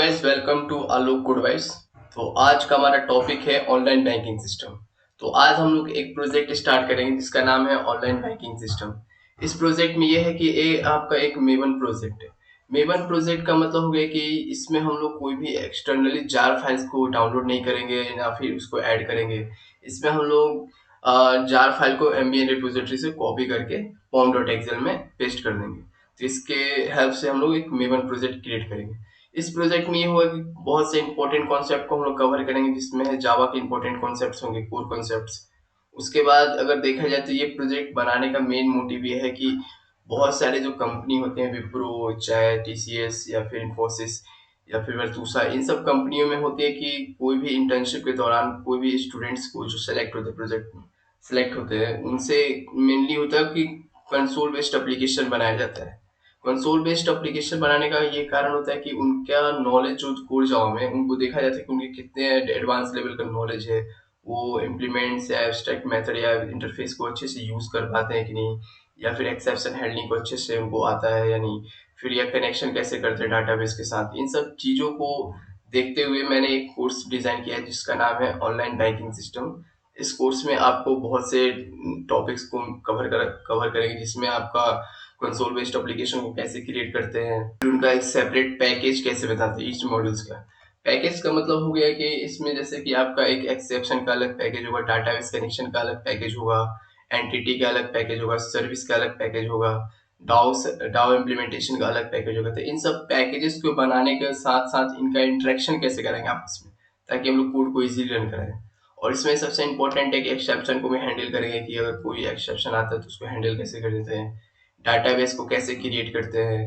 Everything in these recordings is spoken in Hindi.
Guys, welcome to Alok good vibes. तो आज का हमारा टॉपिक है ऑनलाइन बैंकिंग सिस्टम। तो आज हम लोग एक प्रोजेक्ट स्टार्ट करेंगे जिसका नाम है ऑनलाइन बैंकिंग सिस्टम। इस प्रोजेक्ट में ये है कि ये आपका एक मेवन प्रोजेक्ट है। मेवन प्रोजेक्ट का मतलब हो गया कि इसमें हम लोग कोई भी एक्सटर्नली जार फाइल्स को डाउनलोड नहीं करेंगे या फिर उसको ऐड करेंगे। इसमें हम लोग जार फाइल को एमबीएन रिपोजिटरी से कॉपी करके पॉम डॉट एक्सेल में पेस्ट कर देंगे। तो इसके हेल्प से हम लोग एक मेवन प्रोजेक्ट क्रिएट करेंगे। इस प्रोजेक्ट में ये हुआ कि बहुत से इंपॉर्टेंट कॉन्सेप्ट को हम लोग कवर करेंगे, जिसमें है जावा के इंपॉर्टेंट कॉन्सेप्ट्स होंगे, कोर कॉन्सेप्ट्स। उसके बाद अगर देखा जाए तो ये प्रोजेक्ट बनाने का मेन मोटिव ये है कि बहुत सारे जो कंपनी होते हैं, विप्रो चाहे टीसीएस या फिर इन्फोसिस या फिर वर्तूसा, इन सब कंपनियों में होती है कि कोई भी इंटर्नशिप के दौरान कोई भी स्टूडेंट्स को जो सेलेक्ट होते हैं प्रोजेक्ट में सेलेक्ट होते हैं, उनसे मेनली होता है कि कंसोल बेस्ड एप्लीकेशन बनाया जाता है। कंसोल बेस्ड एप्लीकेशन बनाने का ये कारण होता है कि उनका नॉलेज जो कोर जावा में उनको देखा जाता है कि उनके कितने एडवांस लेवल का नॉलेज है, वो इम्प्लीमेंट्स या एब्स्ट्रैक्ट मेथड या इंटरफेस को अच्छे से यूज कर पाते हैं कि नहीं, या फिर एक्सेप्शन हैंडलिंग को अच्छे से उनको आता है या नहीं, फिर या कनेक्शन कैसे करते हैं डाटाबेस के साथ। इन सब चीजों को देखते हुए मैंने एक कोर्स डिजाइन किया है जिसका नाम है ऑनलाइन बैंकिंग सिस्टम। इस कोर्स में आपको बहुत से टॉपिक्स को कवर करेंगे, जिसमें आपका कंसोल बेस्ड एप्लीकेशन को कैसे क्रिएट करते हैं, फिर उनका एक सेपरेट पैकेज कैसे बताते हैं ईच मॉड्यूल्स का। पैकेज का मतलब हो गया कि इसमें जैसे कि आपका एक एक्सेप्शन का अलग पैकेज होगा, डाटाबेस कनेक्शन का अलग पैकेज होगा, एंटिटी का अलग पैकेज होगा, सर्विस का अलग पैकेज होगा, डाउ डाउ इम्प्लीमेंटेशन का अलग पैकेज होगा। तो इन सब पैकेजेस को बनाने के साथ साथ इनका इंटरेक्शन कैसे करेंगे आपस में, ताकि हम लोग कोड को इजीली रन करें। और इसमें सबसे इंपॉर्टेंट है कि एक्सेप्शन को भी हैंडल करेंगे, कि अगर कोई एक्सेप्शन आता है तो उसको हैंडल कैसे कर देते हैं, डाटाबेस को कैसे क्रिएट करते हैं।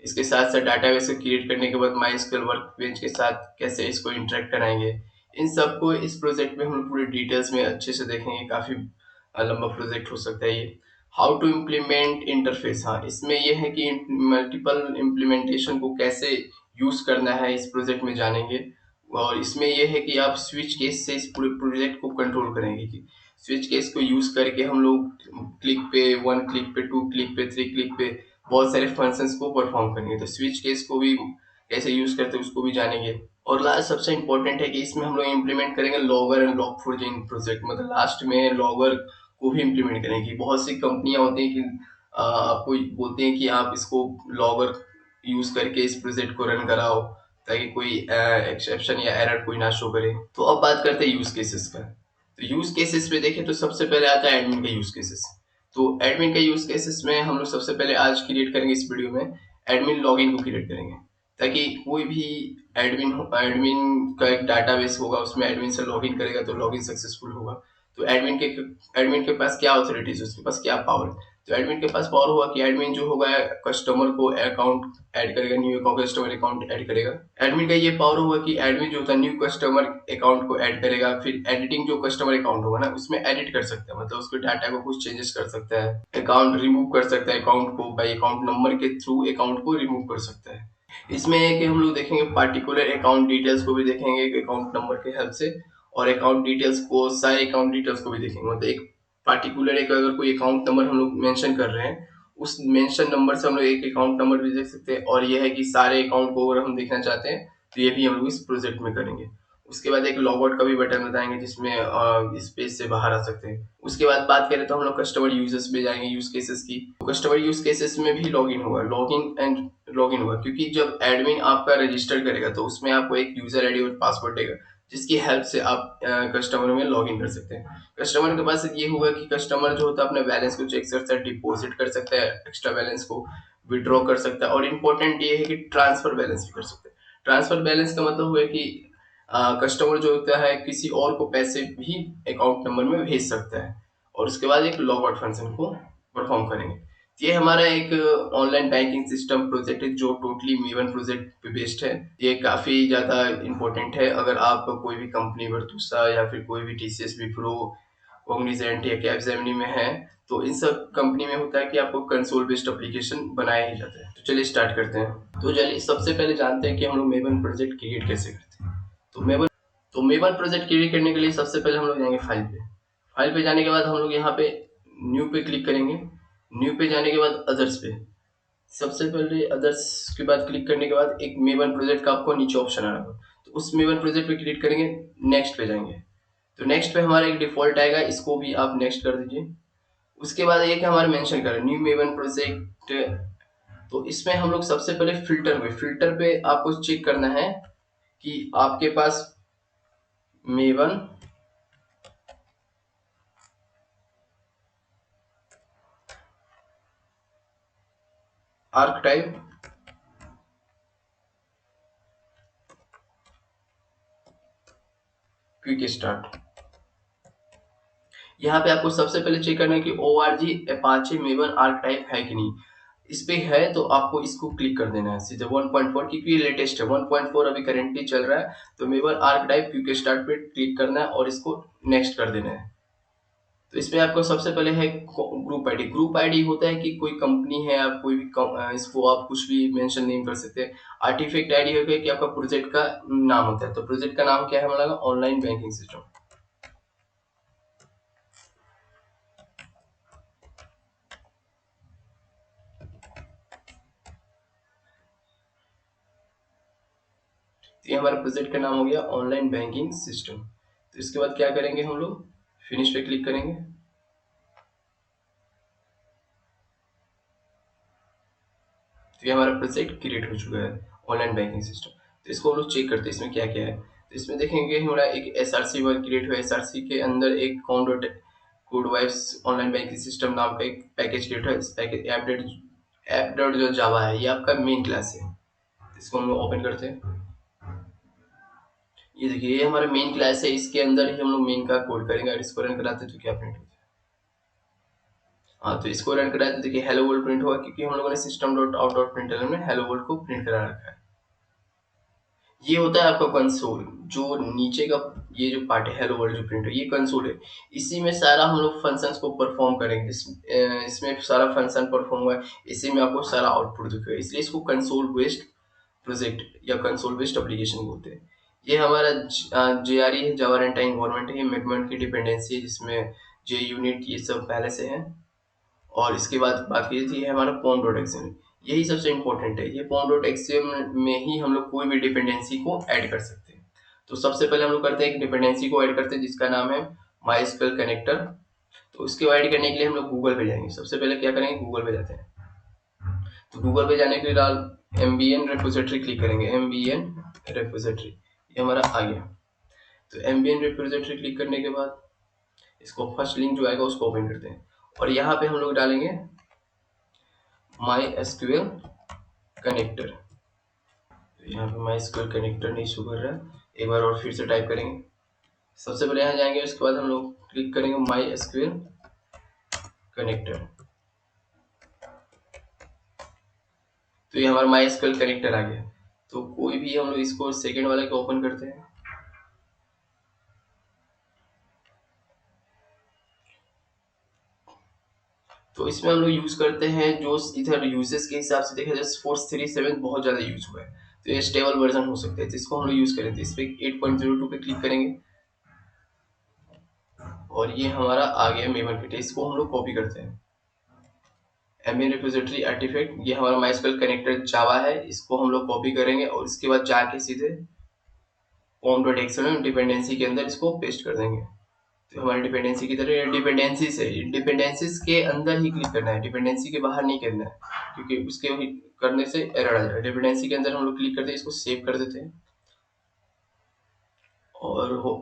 इसके साथ साथ डाटाबेस को क्रिएट करने के बाद माइस्क्वेल वर्कबेंच के साथ कैसे इसको इंटरेक्ट कराएंगे। इन सबको इस प्रोजेक्ट में हम पूरे डिटेल्स में अच्छे से देखेंगे। काफी लंबा प्रोजेक्ट हो सकता है ये। हाउ टू इम्प्लीमेंट इंटरफेस, हाँ इसमें यह है कि मल्टीपल इम्प्लीमेंटेशन को कैसे यूज करना है इस प्रोजेक्ट में जानेंगे। और इसमें यह है कि आप स्विच केस से इस पूरे प्रोजेक्ट को कंट्रोल करेंगे, कि स्विच केस को यूज करके हम लोग क्लिक पे, वन क्लिक पे, टू क्लिक पे, थ्री क्लिक पे बहुत सारे फंक्शंस को परफॉर्म करेंगे। तो स्विच केस को भी कैसे यूज करते हैं उसको भी जानेंगे। और लास्ट सबसे इंपॉर्टेंट है कि इसमें हम लोग इम्प्लीमेंट करेंगे logger and log four in project, मतलब लास्ट में लॉगर को भी इम्प्लीमेंट करेंगे। बहुत सी कंपनियां होती हैं कि आपको बोलते हैं कि आप इसको लॉगर यूज करके इस प्रोजेक्ट को रन कराओ, ताकि कोई एक्सेप्शन या एरर कोई ना शो करे। तो अब बात करते हैं यूज केसेस का। तो यूज केसेस में देखें तो सबसे पहले आता है एडमिन का यूज केसेस। तो एडमिन का यूज केसेस में हम लोग सबसे पहले आज क्रिएट करेंगे इस वीडियो में एडमिन लॉगिन को क्रिएट करेंगे, ताकि कोई भी एडमिन का एक डाटाबेस होगा, उसमें एडमिन से लॉगिन करेगा तो लॉगिन सक्सेसफुल होगा। तो एडमिन के पास क्या ऑथोरिटीज है, उसके पास क्या पावर है। तो एडमिन के पास पावर होगा कि एडमिन जो होगा कस्टमर को अकाउंट ऐड करेगा, new account customer account add करेगा। एडमिन का ये पावर होगा कि एडमिन जो होता है न्यू कस्टमर अकाउंट को ऐड करेगा, फिर एडिटिंग जो कस्टमर अकाउंट होगा ना उसमें एडिट कर सकता है, मतलब उसके डाटा को कुछ चेंजेस कर सकता है, अकाउंट रिमूव कर सकता है, अकाउंट को बाई अकाउंट नंबर के थ्रू अकाउंट को रिमूव कर सकता है। इसमें है कि हम लोग देखेंगे पार्टिकुलर अकाउंट डिटेल्स को भी देखेंगे अकाउंट नंबर के हेल्प से, और अकाउंट डिटेल्स को, सारे अकाउंट डिटेल्स को भी देखेंगे। मतलब एक पार्टिकुलर एक अगर कोई अकाउंट नंबर हम लोग मेंशन कर रहे हैं, उस मेंशन नंबर से हम लोग एक अकाउंट नंबर भी देख सकते हैं। और यह है कि सारे अकाउंट को अगर हम देखना चाहते हैं तो ये भी हम लोग इस प्रोजेक्ट में करेंगे। उसके बाद एक लॉग आउट का भी बटन बताएंगे, जिसमें इस पेज से बाहर आ सकते हैं। उसके बाद बात करें तो हम लोग कस्टमर यूजर्स में जाएंगे, यूज केसेस की। तो कस्टमर यूज केसेस में भी लॉगिन होगा, लॉगिन होगा, क्योंकि जब एडमिन आपका रजिस्टर करेगा तो उसमें आपको एक यूजर आईडी और पासवर्ड देगा, जिसकी हेल्प से आप कस्टमर में लॉगिन कर सकते हैं। कस्टमर के पास ये होगा कि कस्टमर जो होता है अपने बैलेंस को चेक कर सकता है, डिपॉजिट कर सकता है, एक्स्ट्रा बैलेंस को विड्रॉ कर सकता है, और इम्पोर्टेंट ये है कि ट्रांसफर बैलेंस भी कर सकते हैं। ट्रांसफर बैलेंस का मतलब हुआ कि कस्टमर जो होता है किसी और को पैसे भी अकाउंट नंबर में भेज सकता है। और उसके बाद एक लॉग आउट फंक्शन को परफॉर्म करेंगे। ये हमारा एक ऑनलाइन बैंकिंग सिस्टम प्रोजेक्ट है जो टोटली मेवन प्रोजेक्ट पे बेस्ड है। ये काफी ज्यादा इंपॉर्टेंट है अगर आप कोई भी कंपनी वर्तुसा या फिर कोई भी टीसीएस, विप्रो, कॉग्निजेंट या कैपजेमिनी में है, तो इन सब कंपनी में होता है कि आपको कंसोल बेस्ड एप्लीकेशन बनाया ही जाता है। तो चलिए स्टार्ट करते हैं। तो चलिए सबसे पहले जानते हैं कि हम लोग मेवन प्रोजेक्ट क्रिएट कैसे करते हैं। तो मेवन प्रोजेक्ट क्रिएट करने के लिए सबसे पहले हम लोग जाएंगे फाइल पे। फाइल पे जाने के बाद हम लोग यहाँ पे न्यू पे क्लिक करेंगे। न्यू पे जाने के बाद अदर्स पे, सबसे पहले अदर्स के बाद क्लिक करने के बाद एक मेवन प्रोजेक्ट का आपको नीचे ऑप्शन आ रहा होगा, तो उस मेवन प्रोजेक्ट पे क्लिक करेंगे, नेक्स्ट पे जाएंगे। तो नेक्स्ट पे हमारा एक डिफॉल्ट आएगा, इसको भी आप नेक्स्ट कर दीजिए। उसके बाद एक हमारा मेंशन करें न्यू मेवन प्रोजेक्ट। तो इसमें हम लोग सबसे पहले फिल्टर पे आपको चेक करना है कि आपके पास मेवन आर्कटाइप क्विक स्टार्ट, यहाँ पे आपको सबसे पहले चेक करना है कि org अपाचे मेवन आर्कटाइप है कि नहीं। इस पे है तो आपको इसको क्लिक कर देना है सीधे 1.4, क्योंकि ये लेटेस्ट है। 1.4 अभी करेंटली चल रहा है, तो मेवन आर्कटाइप क्विक स्टार्ट पे क्लिक करना है और इसको नेक्स्ट कर देना है। तो इसमें आपको सबसे पहले है ग्रुप आईडी। ग्रुप आईडी होता है कि कोई कंपनी है, आप कोई भी इसको आप कुछ भी मेंशन नहीं कर सकते। आर्टिफैक्ट आईडी हो गया कि आपका प्रोजेक्ट का नाम होता है, तो प्रोजेक्ट का नाम क्या है हमारा, ऑनलाइन बैंकिंग सिस्टम। तो ये हमारा प्रोजेक्ट का नाम हो गया ऑनलाइन बैंकिंग सिस्टम। तो इसके बाद क्या करेंगे हम लोग, फिनिश पे क्लिक करेंगे। तो ये हमारा प्रोजेक्ट क्रिएट हो चुका है ऑनलाइन बैंकिंग सिस्टम। तो इसको हम लोग चेक करते हैं इसमें क्या क्या है। तो इसमें देखेंगे हमारा एक SRC1 क्रिएट हुआ है। SRC के अंदर एक कोडवाइस ऑनलाइन बैंकिंग सिस्टम नाम का एक पैकेज क्रिएट है। इस पैकेज ऐप डॉट जो जावा है, ये आपका मेन क्लास है। इसको हम लोग ओपन करते हैं। ये देखिए, ये हमारा मेन क्लास है, इसके अंदर ही हम लोग मेन का कोड करेंगे। और इसको रन कराते तो क्या प्रिंट होता है। हाँ, तो इसको रन कराए तो देखिए हेलो वर्ल्ड प्रिंट हुआ, क्योंकि हम लोगों ने system dot out dot println में हेलो वर्ल्ड को प्रिंट करा रखा है। ये होता है आपका कंसोल, जो नीचे का ये जो पार्ट है हेलो वर्ल्ड जो प्रिंट है, ये कंसोल है। इसी में सारा हम लोग फंक्शंस को परफॉर्म करेंगे। इसमें सारा फंक्शन परफॉर्म हुआ है, इसी में आपको सारा आउटपुट दिखेगा। इसलिए इसको कंसोल बेस्ड प्रोजेक्ट या कंसोल बेस्ड एप्लीकेशन बोलते हैं। ये हमारा JRE है, जावा रनटाइम एनवायरनमेंट है। ये मेकमोन की डिपेंडेंसी है, जिसमें JUnit ये सब पहले से है। और इसके बाद बात की थी हमारा pom.xml। यही सबसे इम्पोर्टेंट है। ये pom.xml में ही हम लोग कोई भी डिपेंडेंसी को ऐड कर सकते हैं। तो सबसे पहले हम लोग करते हैं एक डिपेंडेंसी को ऐड करते हैं, जिसका नाम है MySQL कनेक्टर। तो उसके ऐड करने के लिए हम लोग गूगल पे जाएंगे। सबसे पहले क्या करेंगे, गूगल पे जाते हैं। तो गूगल पे जाने के लिए MBN रेपोजिटरी क्लिक करेंगे। MBN रेपोजिटरी ये हमारा आ गया। तो MBN रेपोजिटरी क्लिक करने के बाद इसको फर्स्ट लिंक जो आएगा उसको ओपन करते हैं, और यहाँ पे हम लोग डालेंगे MySQL कनेक्टर। तो यहाँ पे MySQL कनेक्टर नहीं शो कर रहा है, एक बार और फिर से टाइप करेंगे। सबसे पहले यहाँ जाएंगे, उसके बाद हम लोग क्लिक करेंगे MySQL कनेक्टर। तो ये हमारा MySQL कनेक्टर आ गया। तो कोई भी हम लोग इसको सेकेंड वाले को ओपन करते हैं। तो इसमें हम लोग यूज करते हैं जो इधर यूजेस के हिसाब से देखा जाए, Force-37 बहुत ज्यादा यूज हुआ है, तो ये स्टेबल वर्जन हो सकता है, तो इसको हम लोग यूज करेंगे। इस पे 8.02 पे क्लिक करेंगे, और ये हमारा आ गया मेवन किट। इसको हम लोग कॉपी करते हैं। MBN रिपोजिटरी आर्टिफैक्ट, ये हमारा MySQL कनेक्टर जावा है, इसको हम लोग कॉपी करेंगे और इसके बाद जाके सीधे pom.xml डिपेंडेंसी के अंदर इसको पेस्ट कर देंगे। तो हमारी डिपेंडेंसी की तरह डिपेंडेंसीज है, डिपेंडेंसीज के अंदर ही क्लिक करना है, डिपेंडेंसी के बाहर नहीं करना है, क्योंकि उसके करने से एरर आ जाएगा। डिपेंडेंसी के अंदर हम लोग क्लिक करते हैं, इसको सेव कर देते हैं। और हो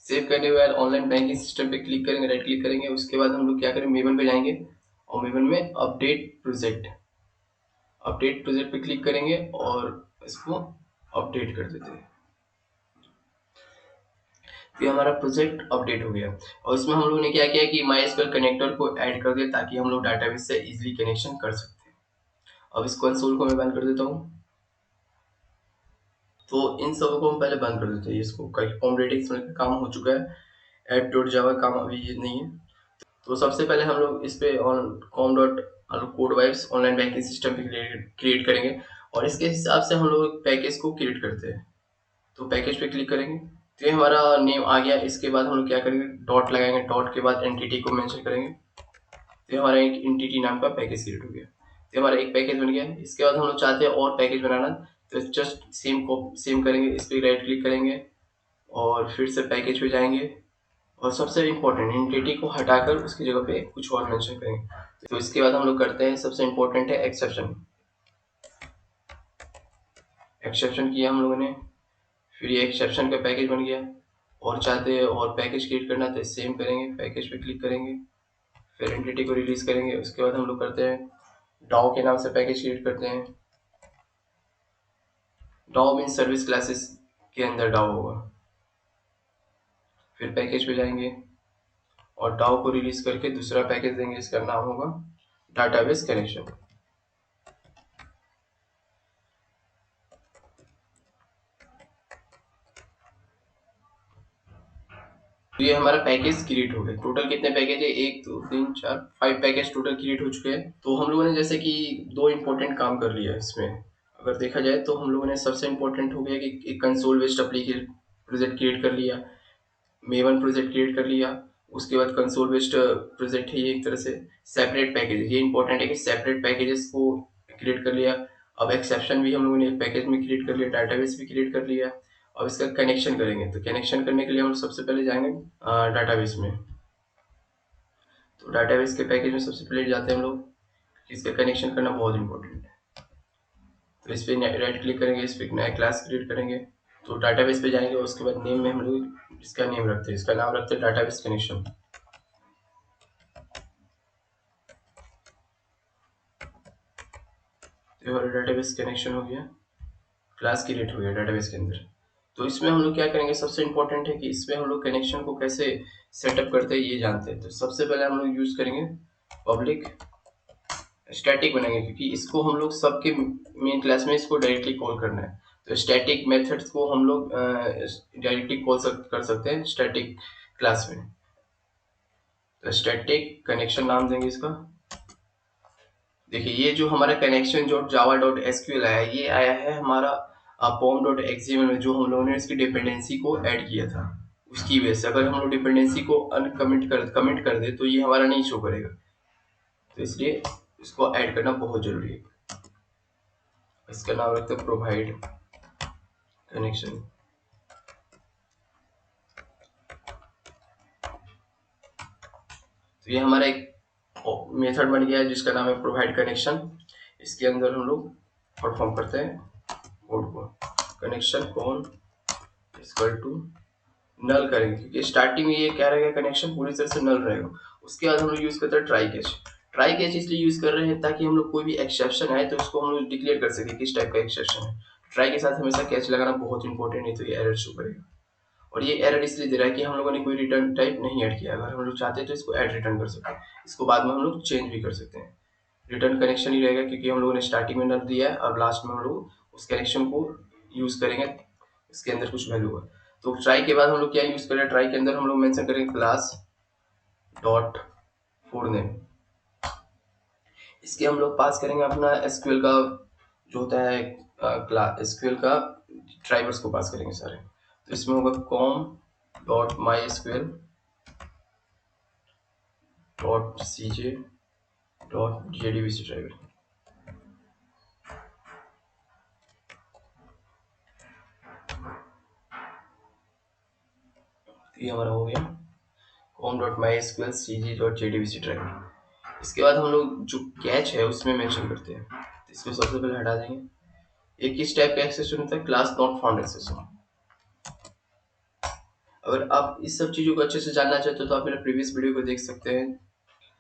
सेव करने के बाद ऑनलाइन बैंकिंग सिस्टम पे क्लिक करेंगे, राइट क्लिक करेंगे। उसके बाद हम लोग क्या करेंगे, मेवन पे जाएंगे और मेवन में अपडेट प्रोजेक्ट पे क्लिक करेंगे और इसको अपडेट कर देते हैं। ये हमारा प्रोजेक्ट अपडेट हो गया, और इसमें हम लोगों ने क्या किया कि MySQL कनेक्टर को ऐड कर दिया, ताकि हम लोग डाटाबेस से इजीली कनेक्शन कर सकते हैं। अब इस कंसोल को मैं बंद कर देता हूँ। तो इन सब को हम पहले बंद कर देते हैं, इसको pom.xml का काम हो चुका है, app.java काम अभी नहीं है। तो सबसे पहले हम लोग इस पे com.codevice ऑनलाइन बैंकिंग सिस्टम पे क्रिएट करेंगे, और इसके हिसाब से हम लोग पैकेज को क्रिएट करते हैं। तो पैकेज पे क्लिक करेंगे, तो ये हमारा नेम आ गया। इसके बाद हम लोग क्या करेंगे, डॉट लगाएंगे, डॉट के बाद एंटिटी को मेंशन करेंगे। तो ये हमारा एक एंटिटी नाम का पैकेज क्रिएट हो गया। तो हमारा एक पैकेज बन गया। इसके बाद हम लोग चाहते हैं और पैकेज बनाना, तो जस्ट सेम करेंगे, इस पर राइट क्लिक करेंगे और फिर से पैकेज पे जाएंगे और सबसे इम्पोर्टेंट एंटिटी को हटाकर उसकी जगह पे कुछ और मेंशन करेंगे। तो इसके बाद हम लोग करते हैं, सबसे इम्पोर्टेंट है एक्सेप्शन। एक्सेप्शन किया हम लोगों ने, फिर ये एक्सेप्शन का पैकेज बन गया। और चाहते हैं और पैकेज क्रिएट करना तो सेम करेंगे, पैकेज पे क्लिक करेंगे, फिर एंटिटी को रिलीज करेंगे। उसके बाद हम लोग करते हैं डाओ के नाम से पैकेज क्रिएट करते हैं। डाओ मीन सर्विस क्लासेस के अंदर डाओ होगा। फिर पैकेज पे जाएंगे और डाओ को रिलीज करके दूसरा पैकेज देंगे, इसका नाम होगा डाटाबेस कनेक्शन। तो ये हमारा पैकेज क्रिएट हो गया। टोटल कितने पैकेज है, 1 2 3 4 5 पैकेज टोटल क्रिएट हो चुके हैं। तो हम लोगों ने जैसे कि दो इंपॉर्टेंट काम कर लिया इसमें, अगर देखा जाए तो हम लोगों ने सबसे इम्पोर्टेंट हो गया कि एक console based application project create कर लिया, मेवन प्रोजेक्ट क्रिएट कर लिया। उसके बाद कंसोल बेस्ड प्रोजेक्ट है ये एक तरह से सेपरेट पैकेज, ये इंपॉर्टेंट है कि सेपरेट पैकेजेस को क्रिएट कर लिया। अब एक्सेप्शन भी हम लोगों ने एक पैकेज में क्रिएट कर लिया, डाटाबेस भी क्रिएट कर लिया। अब इसका कनेक्शन करेंगे, तो कनेक्शन करने के लिए हम सबसे पहले जाएंगे डाटाबेस में। तो डाटाबेस के पैकेज में सबसे पहले जाते हैं हम लोग, इसका कनेक्शन करना बहुत इंपॉर्टेंट है। तो इस पर राइट क्लिक करेंगे, इस पर नया क्लास क्रिएट करेंगे। तो डाटाबेस पे जाएंगे, उसके बाद नेम में हम लोग इसका नेम रखते हैं, इसका नाम रखते हैं डाटाबेस कनेक्शन। तो हमारा डाटाबेस कनेक्शन हो गया, क्लास क्रिएट हो गया डाटाबेस के अंदर। तो इसमें हम लोग क्या करेंगे, सबसे इंपॉर्टेंट है कि इसमें हम लोग कनेक्शन को कैसे सेटअप करते हैं ये जानते हैं। तो सबसे पहले हम लोग यूज करेंगे पब्लिक स्टैटिक बनाएंगे, क्योंकि इसको हम लोग सबके मेन क्लास में इसको डायरेक्टली कॉल करना है। तो स्टैटिक मेथड्स को हम लोग डायरेक्टली कर सकते हैं स्टैटिक क्लास में। तो स्टैटिक कनेक्शन नाम देंगे इसका। देखिए ये जो हमारा कनेक्शन जो जावा डॉट एसक्यूएल आया है, ये आया है हमारा पॉम डॉट एक्सएमएल में, जो हम लोगों ने इसकी डिपेंडेंसी को ऐड किया था उसकी वजह से। अगर हम लोग डिपेंडेंसी को कमिट कर दे तो ये हमारा नहीं शो करेगा, तो इसलिए इसको ऐड करना बहुत जरूरी है। इसका नाम रखते हैं प्रोवाइड कनेक्शन। तो ये हमारा एक मेथड बन गया है जिसका नाम है प्रोवाइड कनेक्शन। इसके अंदर हम लोग परफॉर्म करते हैं कोड को, कनेक्शन कौन इक्वल टू नल करेंगे, क्योंकि स्टार्टिंग में ये क्या रहेगा, कनेक्शन पूरी तरह से नल रहेगा। उसके बाद हम लोग यूज करते हैं ट्राई कैच। ट्राई कैच इसलिए यूज कर रहे हैं ताकि हम लोग कोई भी एक्सेप्शन आए तो उसको हम लोग डिक्लेयर कर सके किस टाइप का एक्सेप्शन है। ट्राई के साथ हमेशा कैच लगाना बहुत इंपॉर्टेंट है, तो ये एरर शो करेगा। और ये एरर इसलिए दे रहा है कि हम लोगों ने कोई रिटर्न टाइप नहीं ऐड किया। अगर हम लोग चाहते हैं तो इसको ऐड रिटर्न कर सकते हैं, इसको बाद में हम लोग चेंज भी कर सकते हैं। रिटर्न कनेक्शन ही रहेगा क्योंकि हम लोगों ने स्टार्टिंग में नल दिया है, अब लास्ट में हम लोग उस कनेक्शन को यूज करेंगे, इसके अंदर कुछ वैल्यू होगा। तो ट्राई के बाद हम लोग क्या यूज करें, ट्राई के अंदर हम लोग मेंशन करेंगे क्लास डॉट फॉर नेम। इसके हम लोग पास करेंगे अपना एसक्यूएल का जो होता है क्लास एसक्यूएल का ड्राइवर्स को पास करेंगे सारे। तो इसमें होगा com dot my SQL dot CJ dot JDBC driver. ये हमारा हो गया com dot my SQL CG dot JDBC driver. इसके बाद हम लोग जो कैच है उसमें मेंशन करते हैं, तो इसको सबसे पहले हटा देंगे। एक इस टाइप का एक्सेप्शन होता है क्लास नॉट फाउंड एक्सेप्शन। अगर आप इस सब चीजों को अच्छे से जानना चाहते हो तो आप मेरे प्रीवियस वीडियो को देख सकते हैं।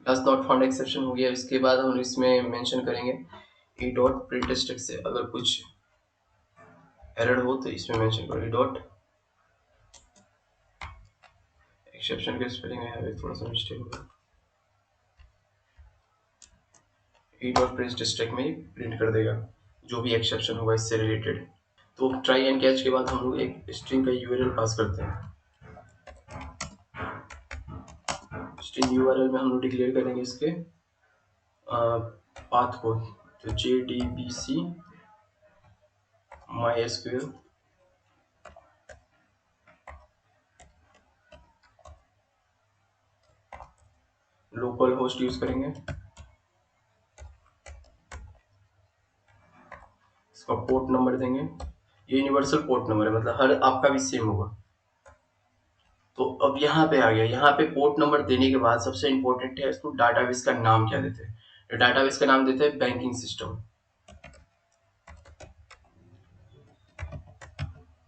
क्लास नॉट फाउंड एक्सेप्शन हो गया। इसके बाद हम इसमें मेंशन करेंगे ई डॉट प्रिंट स्टैक से अगर कुछ एरर हो तो इसमें मेंशन करो ई डॉट एक्सेप्शन के स्पेलिंग में है थोड़ा सा मिस्टेक होगा, ई डॉट प्रिंट स्टैक में प्रिंट कर देगा जो भी एक्सेप्शन होगा इससे रिलेटेड। तो ट्राई एंड कैच के बाद हम लोग एक स्ट्रिंग का यूआरएल पास करते हैं। स्ट्रिंग यूआरएल में हम लोग डिक्लेयर करेंगे इसके पाथ को, तो JDBC MySQL local host use करेंगे। इसका पोर्ट नंबर देंगे, ये यूनिवर्सल पोर्ट नंबर है, मतलब हर आपका भी सेम होगा। तो अब यहाँ पे आ गया, यहाँ पे पोर्ट नंबर देने के बाद सबसे इंपॉर्टेंट है इसको डाटाबेस का नाम क्या देते हैं। डाटाबेस का नाम देते हैं बैंकिंग सिस्टम।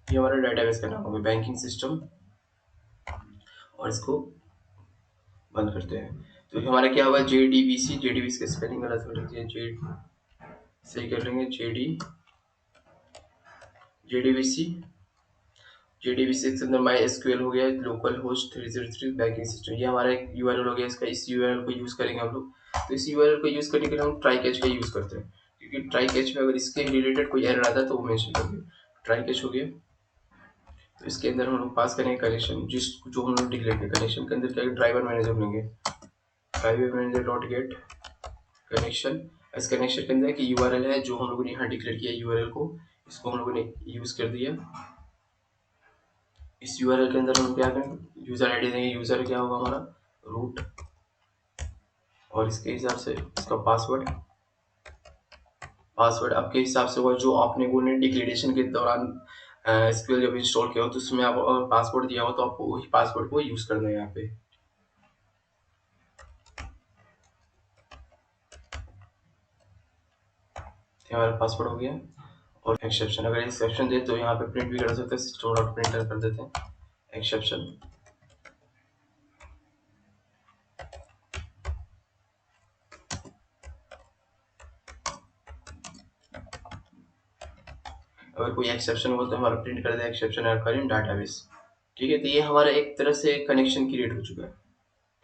ये हमारा डाटाबेस का नाम होगा बैंकिंग सिस्टम, और इसको बंद करते हैं। तो हमारा क्या होगा, JDBC। JDBC का स्पेलिंग गलत हो रही है, सही कर लेंगे, JDBC। JDBC के अंदर माई SQL हो गया, लोकल होस्ट 303 बैंकिंग सिस्टम, ये हमारा एक URL हो गया इसका। इस URL को यूज करेंगे हम लोग। तो इस URL को यूज करने के लिए हम ट्राई कैच का यूज करते हैं, क्योंकि ट्राई कैच में अगर इसके रिलेटेड कोई एरर आता है तो वो मेंशन करेंगे। ट्राई कैच हो गया। तो इसके अंदर हम लोग पास करेंगे कनेक्शन, जो हम लोग डिक्लेयर किया। कनेक्शन के अंदर क्या ड्राइवर मैनेजर लेंगे, driver manager dot get connection. इस कनेक्शन के अंदर की URL है जो हम लोगों ने यहाँ डिक्लेयर किया, URL को इसको हम लोगों ने यूज कर दिया। इस URL के अंदर हम क्या करेंगे, यूजर आईडी देंगे। यूजर क्या होगा हमारा, रूट, और इसके हिसाब से इसका पासवर्ड आपके हिसाब से होगा जो आपने वो डिक्लेरेशन के दौरान SQL जब इंस्टॉल किया हो तो उसमें आप पासवर्ड दिया हो तो आपको वही पासवर्ड को यूज करना है यहाँ पे। हमारा पासवर्ड हो गया। और एक्सेप्शन, अगर एक्सेप्शन दे तो यहाँ पे प्रिंट भी कर सकते हैं, सिस्टम डॉट प्रिंटर कर देते हैं एक्सेप्शन। अगर कोई एक्सेप्शन हो तो हमारा प्रिंट कर दे एक्सेप्शन एरर इन डाटाबेस। ठीक है, तो ये हमारा एक तरह से कनेक्शन क्रिएट हो चुका है।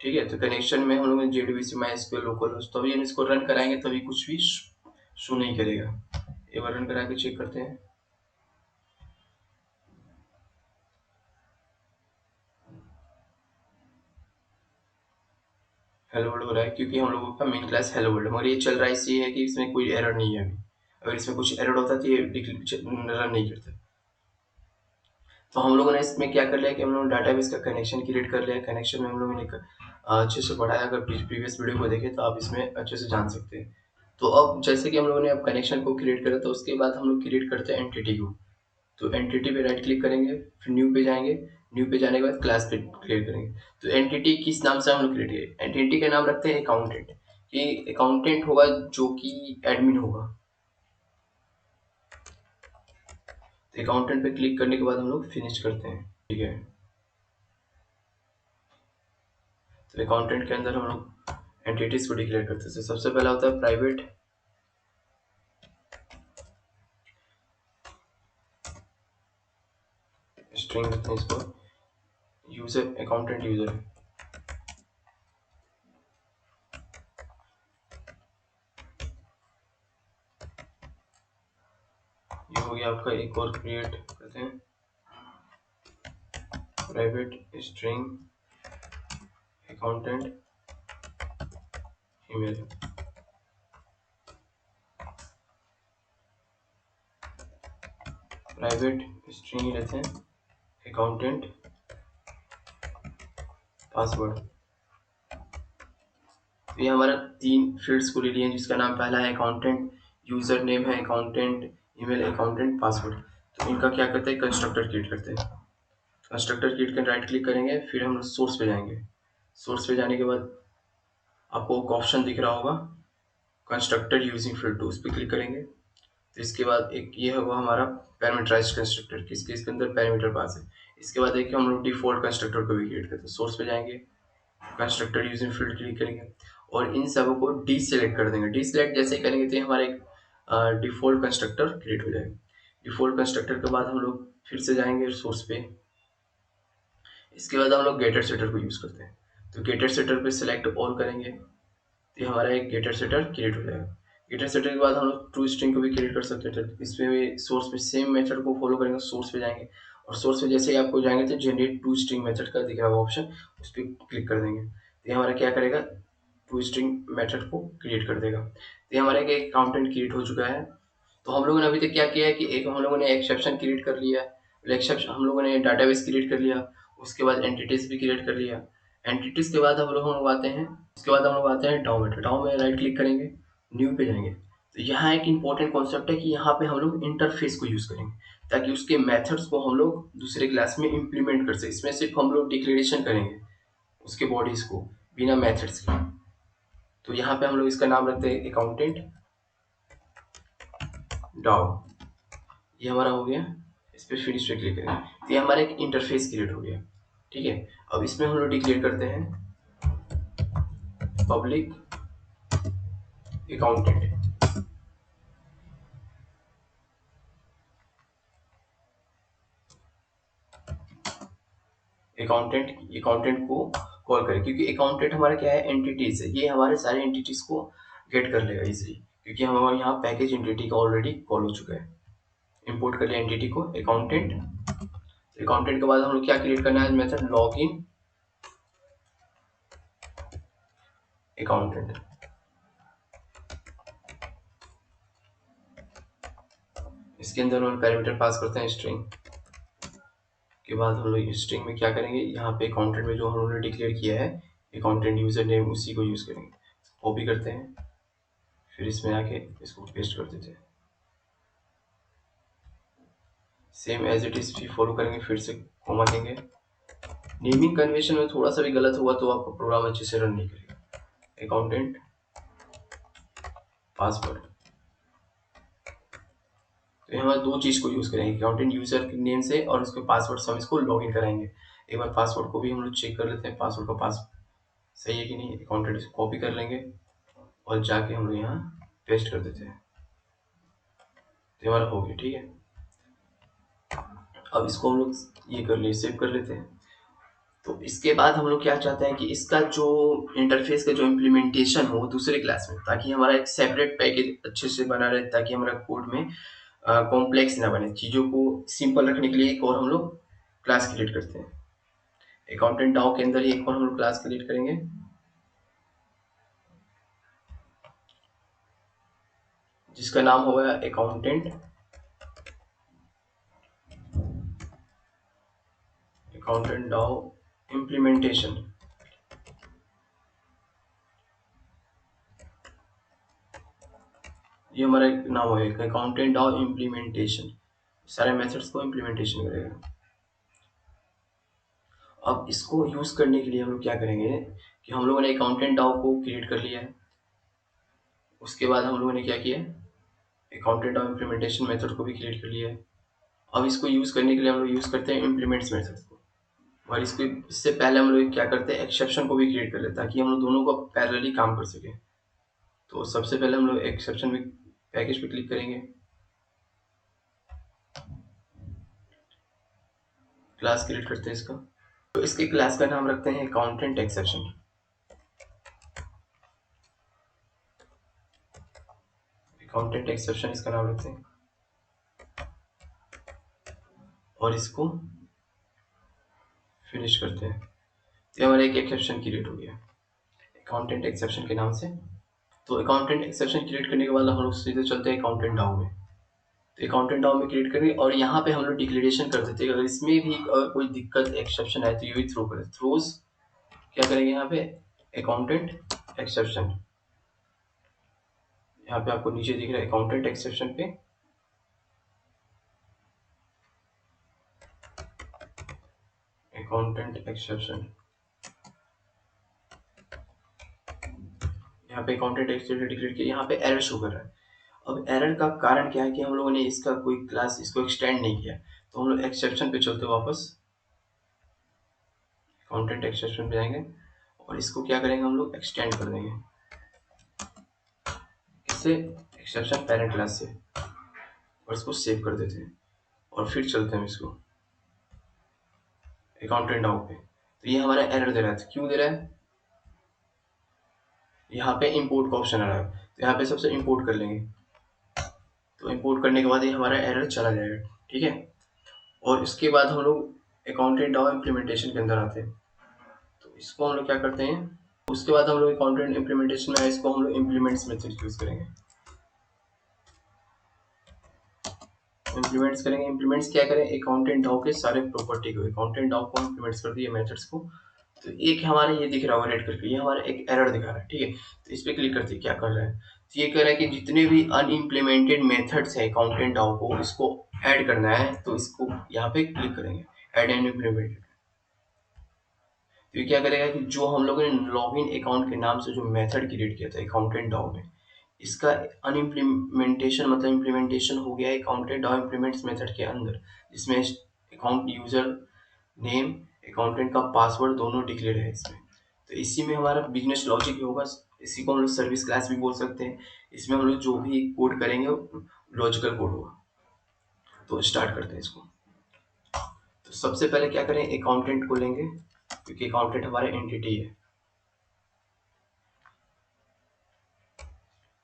ठीक है, तो कनेक्शन में हम लोग JDBC MySQL लोकल होस्ट, तो अभी हम इसको रन कराएंगे तभी कुछ भी शो नहीं करेगा। एक बार रन करा के चेक करते हैं। हेलो वर्ल्ड हो रहा है क्योंकि हम लोगों का मेन क्लास हेलो वर्ल्ड, मगर ये चल रहा है इसलिए है कि इसमें कोई एरर नहीं है अभी। अगर इसमें कुछ एरर होता तो ये रन नहीं करता। तो हम लोगों ने इसमें क्या कर लिया कि हम लोगों ने डाटाबेस का कनेक्शन क्रिएट कर लिया। कनेक्शन में हम लोगों ने अच्छे से पढ़ाया, अगर प्रीवियस वीडियो को देखें तो आप इसमें अच्छे से जान सकते हैं। तो अब जैसे कि हम लोगों ने अब कनेक्शन को क्रिएट करा, तो उसके बाद हम लोग क्रिएट करते हैं एंटिटी को। तो एंटिटी पे राइट क्लिक करेंगे, फिर न्यू पे जाएंगे। न्यू पे जाने के बाद क्लास पे क्रिएट करेंगे। तो एंटिटी किस नाम से हम लोग क्रिएट करेंगे, एंटिटी का नाम रखते हैं अकाउंटेंट। कि अकाउंटेंट होगा जो कि एडमिन होगा। तो अकाउंटेंट पे क्लिक करने के बाद हम लोग फिनिश करते हैं। ठीक है, तो अकाउंटेंट के अंदर हम लोग एंटिटीज को डिक्लेयर करते हैं। सबसे पहला होता है प्राइवेट स्ट्रिंग रखते हैं इसको, यूजर अकाउंटेंट यूजर। ये हो गया आपका। एक और क्रिएट करते हैं, private string accountant email. Private string लेते हैं अकाउंटेंट पासवर्ड। तो ये हमारा 3 फील्ड्स को ले लिए, जिसका नाम पहला है अकाउंटेंट, यूजर नेम है अकाउंटेंट, ईमेल अकाउंटेंट, पासवर्ड। तो इनका क्या करते हैं, कंस्ट्रक्टर क्रिएट करते हैं। कंस्ट्रक्टर क्रिएट कर राइट क्लिक करेंगे, फिर हम सोर्स पे जाएंगे। सोर्स पे जाने के बाद आपको एक ऑप्शन दिख रहा होगा कंस्ट्रक्टर यूजिंग फील्ड टू, उस पर क्लिक करेंगे। तो इसके बाद एक ये होगा हमारा पैरामीटराइज्ड कंस्ट्रक्टर, किसके इसके अंदर पैरामीटर पास है। इसके बाद देखिए हम लोग डिफॉल्ट कंस्ट्रक्टर को भी क्रिएट करते हैं। सोर्स पे जाएंगे, कंस्ट्रक्टर यूजिंग फील्ड क्लिक करेंगे और इन सबों को डी सेलेक्ट कर देंगे। डी सेलेक्ट जैसे करेंगे तो हमारा एक डिफॉल्ट कंस्ट्रक्टर क्रिएट हो जाएगा। डिफॉल्ट कंस्ट्रक्टर के बाद हम लोग फिर से जाएंगे सोर्स पे। इसके बाद हम लोग गेटर सेटर को यूज करते हैं। तो गेटर सेटर पे सिलेक्ट ऑल करेंगे तो हमारा एक गेटर सेटर क्रिएट हो जाएगा। गेटर सेटर के बाद हम लोग टू स्ट्रिंग को भी क्रिएट कर सकते हैं। तो इसमें भी सोर्स पे सेम मेथड को फॉलो करेंगे। सोर्स पे जाएंगे और सोर्स पे जैसे ही आपको जाएंगे तो जनरेट टू स्ट्रिंग मेथड का दिख रहा होगा ऑप्शन, उस पर क्लिक कर देंगे तो ये हमारा क्या करेगा, टू स्ट्रिंग मेथड को क्रिएट कर देगा। तो ये हमारा एक अकाउंटेंट क्रिएट हो चुका है। तो हम लोगों ने अभी तक क्या किया है कि एक हम लोगों ने एक्सेप्शन क्रिएट कर लिया, एक्सेप्शन हम लोगों ने डाटाबेस क्रिएट कर लिया, उसके बाद एंटिटीज भी क्रिएट कर लिया। एंटिटीज के बाद हम लोग आते हैं, उसके बाद हम लोग आते हैं डाउ में। डाउ में राइट क्लिक करेंगे, न्यू पे जाएंगे। तो यहाँ एक इम्पोर्टेंट कॉन्सेप्ट है कि यहाँ पे हम लोग इंटरफेस को यूज़ करेंगे ताकि उसके मेथड्स को हम लोग दूसरे क्लास में इम्प्लीमेंट कर सकें। इसमें सिर्फ हम लोग डिक्लेरेशन करेंगे उसके बॉडीज को बिना मेथड्स के। तो यहाँ पे हम लोग इसका नाम रखते हैं अकाउंटेंट डॉग। ये हमारा हो गया, इस पर फिनिश पे क्लिक करेंगे तो ये हमारा एक इंटरफेस क्रिएट हो गया। ठीक है, अब इसमें हम लोग डिक्लेयर करते हैं पब्लिक अकाउंटेंट। अकाउंटेंट को कॉल करें क्योंकि अकाउंटेंट हमारा क्या है, एंटिटीज है। ये हमारे सारे एंटिटीज को गेट कर लेगा इजीली क्योंकि हमारे यहाँ पैकेज एंटिटी का ऑलरेडी कॉल हो चुका है। इंपोर्ट कर लिया एंटिटी को अकाउंटेंट। अकाउंटेंट के बाद हम लोग क्या क्रिएट करना है, मेथड लॉग इन अकाउंटेंट। इसके अंदर हम पैरामीटर पास करते हैं स्ट्रिंग के बाद हम लोग स्ट्रिंग में क्या करेंगे, यहाँ पे अकाउंटेंट में जो हम लोगों ने डिक्लेयर किया है अकाउंटेंट यूजर नेम उसी को यूज करेंगे। कॉपी करते हैं, फिर इसमें आके इसको पेस्ट कर देते हैं। सेम एज इट इज भी फॉलो करेंगे, फिर से कॉमा देंगे। नेमिंग कन्वेंशन में थोड़ा सा भी गलत हुआ तो आपका प्रोग्राम अच्छे से रन नहीं करेगा। अकाउंटेंट पासवर्ड, तो यहाँ हमारे दो चीज को यूज करेंगे, अकाउंटेंट यूजर नेम से और उसके पासवर्ड से हम इसको लॉग इन कराएंगे। एक बार पासवर्ड को भी हम लोग चेक कर लेते हैं, पासवर्ड का पास सही है कि नहीं। अकाउंटेंट इसको कॉपी कर लेंगे और जाके हम लोग यहाँ पेस्ट कर देते हैं। तो हमारा हो गया। ठीक है, अब इसको हम लोग ये कर लिए, सेव कर लेते हैं। तो इसके बाद हम लोग क्या चाहते हैं कि इसका जो इंटरफेस का जो इम्प्लीमेंटेशन हो वो दूसरे क्लास में, ताकि हमारा एक सेपरेट पैकेज अच्छे से बना रहे, ताकि हमारा कोड में कॉम्प्लेक्स ना बने। चीज़ों को सिंपल रखने के लिए एक और हम लोग क्लास क्रिएट करते हैं। अकाउंटेंट डाउ के अंदर ही एक और हम लोग क्लास क्रिएट करेंगे जिसका नाम होगा अकाउंटेंट डाउ इम्प्लीमेंटेशन। ये हमारा एक नाम होगा अकाउंटेंट डाउ इम्प्लीमेंटेशन, सारे मेथड्स को इम्प्लीमेंटेशन करेगा। अब इसको यूज करने के लिए हम लोग क्या करेंगे कि हम लोगों ने अकाउंटेंट डाउ को क्रिएट कर लिया है। उसके बाद हम लोगों ने क्या किया, अकाउंटेंट डाउ इम्प्लीमेंटेशन मेथड को भी क्रिएट कर लिया है। अब इसको यूज करने के लिए हम लोग यूज करते हैं इम्प्लीमेंट्स मेथड को, और इससे पहले हम लोग क्या करते हैं, एक्सेप्शन को भी क्रिएट कर लेते हैं ताकि हम लोग दोनों को पैरेलली काम कर सके। तो सबसे पहले हम लोग एक्सेप्शन में पैकेज पे क्लिक करेंगे, क्लास क्रिएट करते हैं इसका। तो इसके क्लास का नाम रखते हैं अकाउंटेंट एक्सेप्शन। अकाउंटेंट एक्सेप्शन इसका नाम रखते हैं और इसको फिनिश करते हैं। तो हमारा एक एक्सेप्शन क्रिएट हो गया अकाउंटेंट एक्सेप्शन के नाम से। तो अकाउंटेंट एक्सेप्शन क्रिएट करने के बाद हम लोग सीधे चलते हैं अकाउंटेंट डाउ में। तो अकाउंटेंट डाउ में क्रिएट करेंगे और यहाँ पे हम लोग डिक्लेरेशन कर देते हैं, अगर इसमें भी अगर कोई दिक्कत एक्सेप्शन है तो ये भी थ्रो करें। थ्रोज क्या करेंगे यहाँ पे, अकाउंटेंट एक्सेप्शन। यहाँ पे आपको नीचे दिख रहा है अकाउंटेंट एक्सेप्शन पे अकाउंटेंट एक्सेप्शन, यहाँ पे अकाउंटेंट एक्सेप्शन डिक्लेयर किया, यहाँ पे एरर शो कर रहा है। अब एरर का कारण क्या है कि हम लोगों ने इसका कोई क्लास इसको एक्सटेंड नहीं किया। तो हम लोग एक्सेप्शन पे चलते वापस अकाउंटेंट एक्सेप्शन पे जाएंगे और इसको क्या करेंगे, हम लोग एक्सटेंड कर देंगे इससे एक्सेप्शन पेरेंट क्लास से, और इसको सेव कर देते हैं और फिर चलते हैं इसको अकाउंटेंट डाउ पे। तो ये हमारा एरर दे रहा है, क्यों दे रहा है, यहाँ पे इंपोर्ट का ऑप्शन आ रहा है। तो यहाँ पे सबसे इंपोर्ट कर लेंगे। तो इंपोर्ट करने के बाद ये हमारा एरर चला जाएगा। ठीक है, और इसके बाद हम लोग अकाउंटेंट डाउ इम्प्लीमेंटेशन के अंदर आते हैं। तो इसको हम लोग क्या करते हैं, उसके बाद हम लोग अकाउंटेंट इम्प्लीमेंटेशन में इसको हम लोग इम्प्लीमेंट्स मेथड यूज करेंगे। इम्प्लीमेंट्स करेंगे, इम्प्लीमेंट्स क्या करें, अकाउंटेंट डाउ के सारे प्रॉपर्टी को, अकाउंटेंट डाउ को इम्प्लीमेंट्स कर दिए मेथड्स को। तो एक हमारा ये दिख रहा होगा रेड करके, ये हमारा एक एरर दिखा रहा है। ठीक है, तो इस पर क्लिक करते क्या कर रहा है, तो ये कह रहा है कि जितने भी अनइम्प्लीमेंटेड मेथड्स है अकाउंटेंट डाउ को इसको ऐड करना है, तो इसको यहाँ पे क्लिक करेंगे ऐड एंड इम्प्लीमेंटेड। तो ये क्या करेगा कि जो हम लोगों ने लॉगिन अकाउंट के नाम से जो मेथड क्रिएट किया था अकाउंटेंट डाउ में, इसका अनइम्प्लीमेंटेशन मतलब इम्प्लीमेंटेशन हो गया है अकाउंटेंट डाउ इम्प्लीमेंट्स मेथड के अंदर, जिसमें अकाउंट यूजर नेम अकाउंटेंट का पासवर्ड दोनों डिक्लेयर है इसमें। तो इसी में हमारा बिजनेस लॉजिक होगा, इसी को हम लोग सर्विस क्लास भी बोल सकते हैं। इसमें हम लोग जो भी कोड करेंगे लॉजिकल कोड होगा। तो स्टार्ट करते हैं इसको। तो सबसे पहले क्या करें, अकाउंटेंट को लेंगे क्योंकि अकाउंटेंट हमारा एंटिटी है,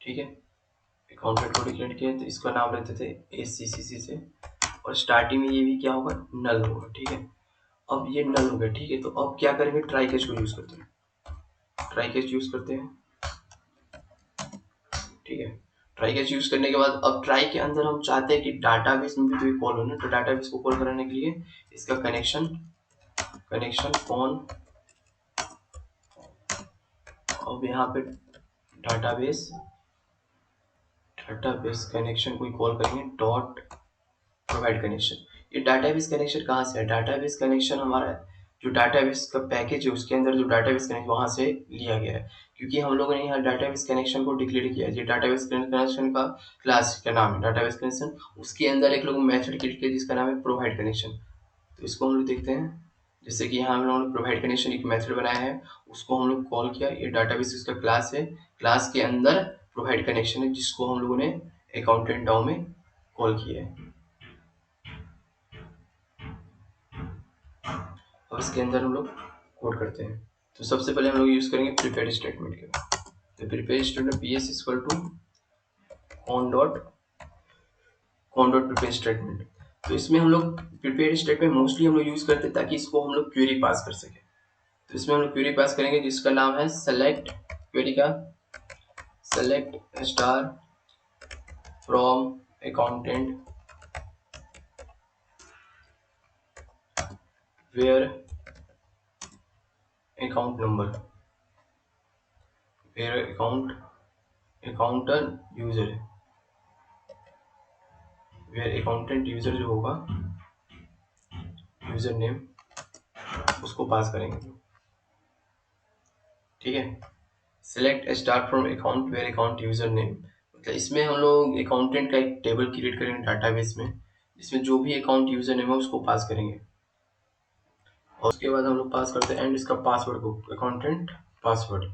ठीक है। अकाउंटेंट को डिक्लेयर किया तो इसका नाम लेते थे ACCC से, और स्टार्टिंग में ये भी क्या होगा, नल होगा, ठीक है। अब ये नल हो गया, ठीक है। तो अब क्या करेंगे, ट्राई कैच को यूज करते हैं, ट्राई कैच यूज करते हैं, ठीक है। ट्राई कैच यूज करने के बाद अब ट्राई के अंदर हम चाहते हैं कि डाटाबेस में भी तो कॉल हो ना, तो डाटाबेस को कॉल कराने के लिए इसका कनेक्शन कौन, अब यहाँ पे डाटाबेस कनेक्शन को कॉल करेंगे डॉट प्रोवाइड कनेक्शन। ये डाटाबेस कनेक्शन कहाँ से है, डाटाबेस कनेक्शन हमारा जो डाटाबेस का पैकेज है उसके अंदर जो डाटाबेस कनेक्शन वहाँ से लिया गया है, क्योंकि हम लोगों ने यहाँ डाटाबेस कनेक्शन को डिक्लेयर किया है। ये डाटाबेस कनेक्शन का क्लास का नाम है डाटाबेस कनेक्शन, उसके अंदर एक लोग मेथड क्रिएट किया जिसका नाम है प्रोवाइड कनेक्शन। तो इसको हम लोग देखते हैं, जैसे कि यहाँ हम लोगों ने प्रोवाइड कनेक्शन एक मेथड बनाया है, उसको हम लोग कॉल किया। ये डाटाबेस इसका क्लास है, क्लास के अंदर प्रोवाइड कनेक्शन है जिसको हम लोगों ने अकाउंटेंट डाउ में कॉल किया है। और इसके अंदर हम लोग कोड करते हैं। तो सबसे पहले हम लोग यूज करेंगे प्रीपेड स्टेटमेंट के। तो prepaid statement PS equal to con dot prepaid statement. तो इसमें हम लोग प्रीपेड स्टेटमेंट मोस्टली हम लोग यूज करते हैं ताकि इसको हम लोग क्वेरी पास कर सके। तो इसमें हम लोग क्वेरी पास करेंगे जिसका नाम है सेलेक्ट, क्वेरी का select star from accountant where account number, where accountant user है, वेयर अकाउंटेंट यूजर जो होगा यूजर नेम उसको पास करेंगे, ठीक है। Select star from account where account user name, मतलब इसमें हम लोग अकाउंटेंट का एक टेबल क्रिएट करेंगे डाटाबेस में, जिसमें जो भी अकाउंट यूजर नेम है उसको पास करेंगे। और उसके बाद हम लोग पास करते हैं एंड इसका पासवर्ड को अकाउंटेंट पासवर्ड,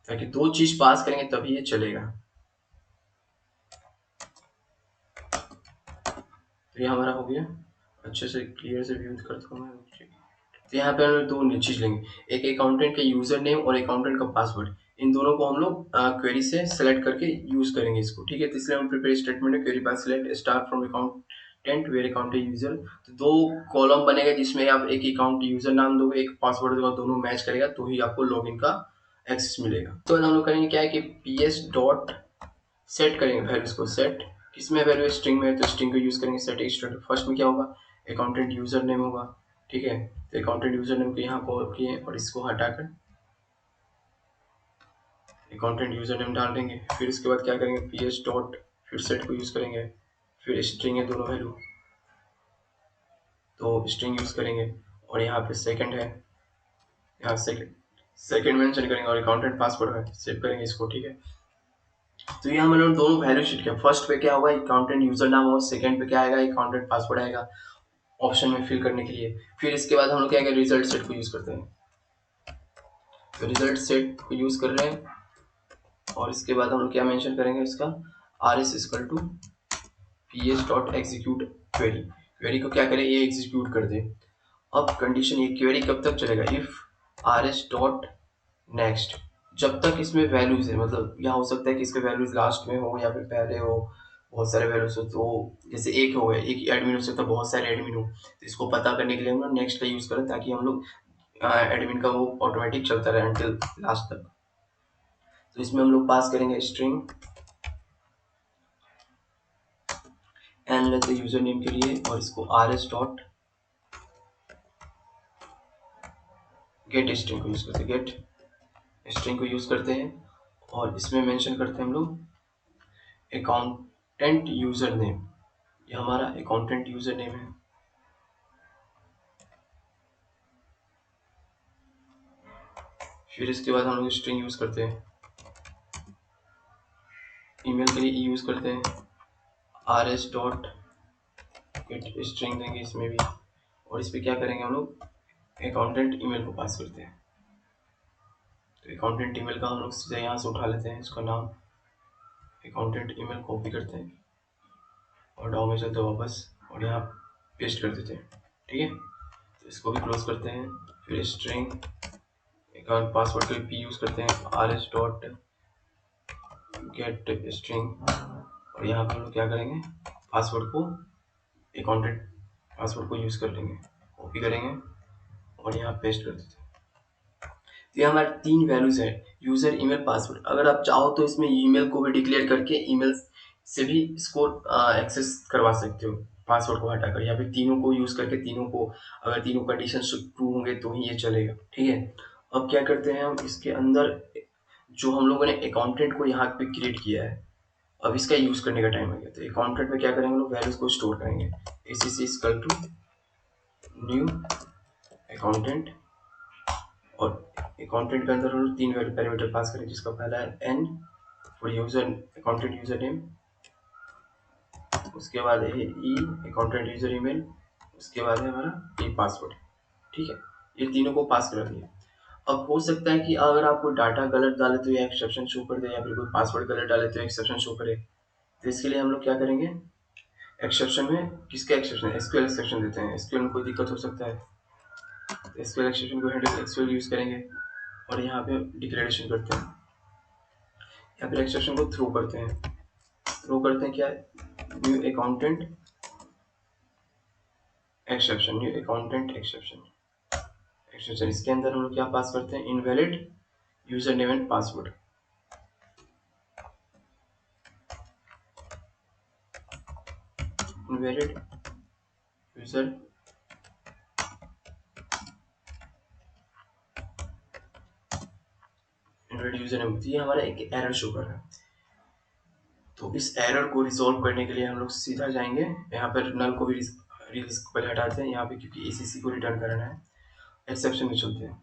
ताकि दो चीज पास करेंगे तभी ये चलेगा। तो ये हमारा हो गया, अच्छे से क्लियर से व्यू करता हूँ मैं। तो यहाँ पे हम लोग दो चीज लेंगे, एक अकाउंटेंट का यूजर नेम और अकाउंटेंट का पासवर्ड, इन दोनों को हम लोग क्वेरी से सेलेक्ट करके यूज करेंगे इसको, ठीक है। तो इसलिए हम प्रिपेयर स्टेटमेंट है query pass select star from accountant where accountant user. तो दो कॉलम बनेगा जिसमें आप एक अकाउंट यूजर नाम दोगे, एक पासवर्ड दोगे, दोनों मैच करेगा तो ही आपको लॉगिन का एक्सेस मिलेगा। तो हम लोग करेंगे क्या है कि PS डॉट सेट करेंगे वैल्यूज को, सेट किसमें वैल्यू स्ट्रिंग में है तो स्ट्रिंग को यूज करेंगे। सेट स्ट्रिंग फर्स्ट में क्या होगा, अकाउंटेंट यूजर नेम होगा, ठीक है। तो अकाउंटेंट यूजर नेम को यहाँ कॉल किए और इसको हटाकर अकाउंटेंट यूजर नेम डाल देंगे। फिर इसके बाद क्या करेंगे, PS डॉट फिर सेट को यूज करेंगे, फिर स्ट्रिंग है दोनों वैल्यू तो स्ट्रिंग यूज करेंगे, और यहाँ पे सेकंड है, यहाँ सेकंड मेंशन करेंगे, और अकाउंटेंट पासवर्ड है सेव करेंगे इसको, ठीक है। तो यहाँ मैंने दोनों वैल्यू शीट किया, फर्स्ट पे क्या होगा अकाउंटेंट यूजर नाम होगा, सेकंड पे क्या आएगा अकाउंटेंट पासवर्ड आएगा ऑप्शन में फिल करने के लिए। फिर इसके बाद हम लोग क्या करेंगे, रिजल्ट सेट को यूज करते हैं। तो रिजल्ट सेट को यूज कर रहे हैं, और इसके बाद हम लोग क्या मेंशन करेंगे इसका RS equal to PS dot execute query, query को क्या करें ये एग्जीक्यूट कर दे। अब कंडीशन ये क्वेरी कब तक चलेगा, इफ RS डॉट नेक्स्ट, जब तक इसमें वैल्यूज है, मतलब यहाँ हो सकता है कि इसके वैल्यूज लास्ट में हो या फिर पहले हो, बहुत सारे वैल्यूज हो, तो जैसे एक हो गया, एक एडमिन हो सकता है, बहुत सारे एडमिन हो, तो इसको पता करने के लिए हम लोग नेक्स्ट का यूज करें ताकि हम लोग एडमिन का वो ऑटोमेटिक चलता रहे अंटिल लास्ट तक। तो इसमें हम लोग पास करेंगे स्ट्रिंग एन लेते यूजर नेम के लिए, और इसको RS डॉट गेट स्ट्रिंग को यूज करते हैं, गेट स्ट्रिंग को यूज करते हैं। और इसमें मेंशन करते हैं हम लोग अकाउंटेंट यूजर नेम। ये हमारा अकाउंटेंट यूजर नेम है। फिर इसके बाद हम लोग स्ट्रिंग यूज करते हैं। ईमेल के लिए यूज करते हैं rs डॉट गेट स्ट्रिंग देंगे इसमें भी। और इस पे क्या करेंगे हम लोग अकाउंटेंट ईमेल को पास करते हैं। तो अकाउंटेंट ईमेल का हम लोग सीधे यहाँ से उठा लेते हैं, इसका नाम अकाउंटेंट ईमेल कॉपी करते हैं और डाउन में चलते वापस और यहाँ पेस्ट कर देते हैं। ठीक है, तो इसको भी क्लोज करते हैं। फिर स्ट्रिंग अकाउंट पासवर्ड के लिए पी यूज करते हैं rs डॉट गेट स्ट्रिंग। और यहाँ पर हम लोग क्या करेंगे पासवर्ड को अकाउंटेंट पासवर्ड को यूज कर लेंगे, कॉपी करेंगे और यहाँ पेस्ट कर देते हैं। तो ये हमारे 3 वैल्यूज है यूजर ईमेल पासवर्ड। अगर आप चाहो तो इसमें ईमेल को भी डिक्लेयर करके ईमेल से भी इसको एक्सेस करवा सकते हो पासवर्ड को हटाकर, या फिर तीनों को यूज करके तीनों को अगर तीनों कंडीशन ट्रू होंगे तो ही ये चलेगा। ठीक है, अब क्या करते हैं हम इसके अंदर जो हम लोगों ने अकाउंटेंट को यहाँ पे क्रिएट किया है, अब इसका यूज करने का टाइम आ गया। तो अकाउंटेंट में क्या करेंगे हम लोग वैल्यूज को स्टोर करेंगे। acc equal to new accountant और अकाउंटेंट के अंदर हम लोग 3 वैल्यू पैरामीटर पास करेंगे, जिसका पहला है n for user accountant user name, उसके बाद है ई अकाउंटेंट यूजर ईमेल, उसके बाद है हमारा ई पासवर्ड। ठीक है, ये तीनों को पास करा दिया। अब हो सकता है कि अगर आप कोई डाटा गलत डाले तो ये एक्सेप्शन शो कर दे, या फिर कोई पासवर्ड गलत डाले तो एक्सेप्शन शो करे। तो इसके लिए हम लोग क्या करेंगे एक्सेप्शन में किसका एक्सेप्शन एसक्यूएल एक्सेप्शन देते हैं। एसक्यूएल में कोई दिक्कत हो सकता है, एसक्यूएल एक्सेप्शन को हैंडल एसक्यूएल यूज करेंगे और यहाँ पे डिक्लेरेशन करते हैं या फिर एक्सेप्शन को थ्रो करते हैं। थ्रो करते हैं क्या new accountant exception, new accountant exception exception. इसके अंदर हम लोग क्या पास करते हैं invalid user name and password. Invalid user invalid user name, ये हमारा एक एरर शो कर रहा है। तो इस एरर को रिजॉल्व करने के लिए हम लोग सीधा जाएंगे यहाँ पर नल को भी रिलीज पहले हटाते हैं यहाँ पे, क्योंकि एसीसी को रिटर्न करना है। एक्सेप्शन में चलते हैं।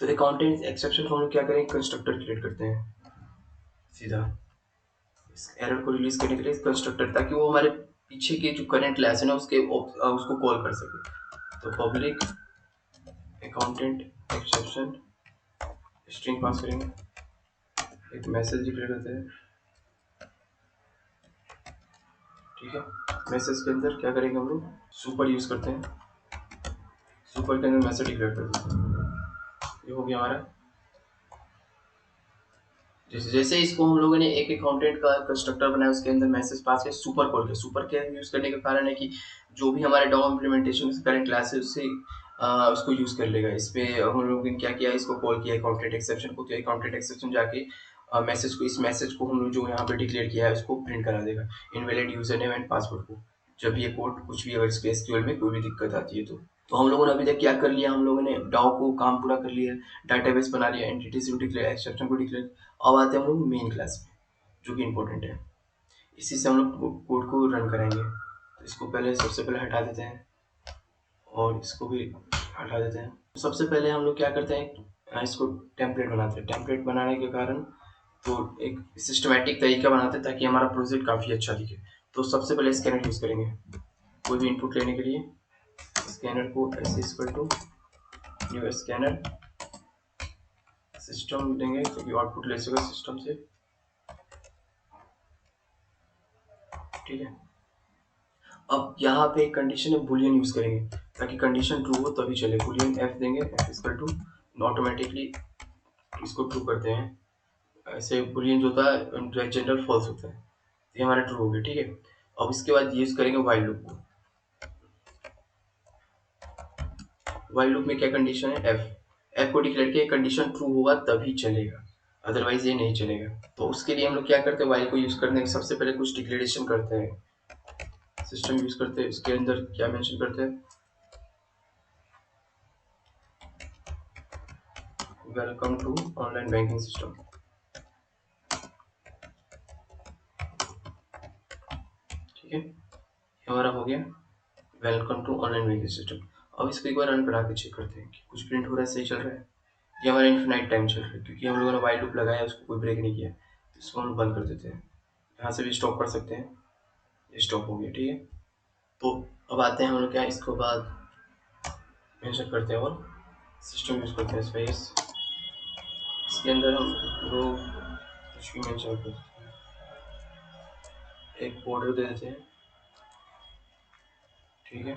तो अकाउंटेंट एक्सेप्शन को हम लोग क्या करेंगे कंस्ट्रक्टर क्रिएट करते हैं सीधा इस एरर को रिलीज करने के लिए कंस्ट्रक्टर, ताकि वो हमारे पीछे के जो करंट क्लास है ना उसको कॉल कर सके। तो public accountant exception string pass करेंगे, एक मैसेज डिक्लेयर करते हैं। ठीक है, मैसेज के अंदर क्या करेंगे हम लोग सुपर यूज करते हैं, सुपर के अंदर मैसेज डिक्लेयर कर देते हैं। ये हो गया हमारा। जैसे जैसे इसको हम लोगों ने एक अकाउंटेंट का कंस्ट्रक्टर बनाया, उसके अंदर मैसेज पास किया, सुपर कॉल किया। सुपर क्या यूज करने का कारण है कि जो भी हमारे डॉ इम्प्लीमेंटेशन करंट क्लास है उससे उसको यूज कर लेगा। इस पे हम लोगों ने क्या किया इसको कॉल किया अकाउंटेंट एक्सेप्शन को। तो अकाउंटेंट एक्सेप्शन जाके मैसेज को इस मैसेज को हम लोग जो यहाँ पे डिक्लेयर किया है उसको प्रिंट करा देगा invalid user name and password को। जब ये कोड कुछ भी अगर इसके एसक्यूएल में कोई भी दिक्कत आती है तो हम लोगों ने अभी तक क्या कर लिया, हम लोगों ने डाउ को काम पूरा कर लिया, डाटाबेस बना लिया, एंटिटीज को डिक्लेयर एक्सेप्शन को डिक्लेयर। अब आते हैं हम लोग मेन क्लास में जो कि इम्पोर्टेंट है। इसी से हम लोग कोड को रन करेंगे। तो इसको पहले सबसे पहले हटा देते हैं और इसको भी हटा देते हैं। तो सबसे पहले हम लोग क्या करते हैं इसको टेम्पलेट बनाते हैं। टेम्पलेट बनाने के कारण तो एक सिस्टमेटिक तरीका बनाते हैं ताकि हमारा प्रोजेक्ट काफ़ी अच्छा दिखे। तो सबसे पहले स्कैनर यूज़ करेंगे कोई भी इनपुट लेने के लिए। स्कैनर को ऐसे equal to new scanner system देंगे क्योंकि आउटपुट ले सके सिस्टम से। ठीक है, अब यहाँ पे एक कंडीशन है बुलियन यूज करेंगे ताकि कंडीशन ट्रू हो तभी चले। बुलियन एफ देंगे एफ इक्वल टू ऑटोमेटिकली इसको ट्रू करते हैं। ऐसे बुलियन जो होता है जनरल फॉल्स होता है, ये हमारा ट्रू हो गया। ठीक है, अब इसके बाद यूज करेंगे वाइल लूप को। वाइल लूप में क्या कंडीशन है एफ, एफ को डिक्लेयर किया कंडीशन ट्रू होगा तभी चलेगा, अदरवाइज ये नहीं चलेगा। तो उसके लिए हम लोग क्या करते हैं वाइल को यूज करने के सबसे पहले कुछ डिक्लेरेशन करते हैं, सिस्टम यूज करते हैं। इसके अंदर क्या मेंशन करते हैं welcome to online banking system. ठीक है, हमारा हो गया welcome to online banking system. अब इसको एक बार रन करा के चेक करते हैं कि कुछ प्रिंट हो रहा है, सही चल रहा है। ये हमारा इन्फिनाइट टाइम चल रहा है क्योंकि हम लोगों ने वाइल लूप लगाया, उसको कोई ब्रेक नहीं किया। तो इसको हम बंद कर देते हैं, यहाँ से भी स्टॉप कर सकते हैं। ये स्टॉप हो गया। ठीक है, तो अब आते हैं हम लोग क्या इसको बाद मेंशन करते हैं और सिस्टम यूज़ करते हैं स्पेस। इसके अंदर हम लोग कुछ भी मेंशन कर सकते हैं, एक बॉर्डर दे देते हैं। ठीक है,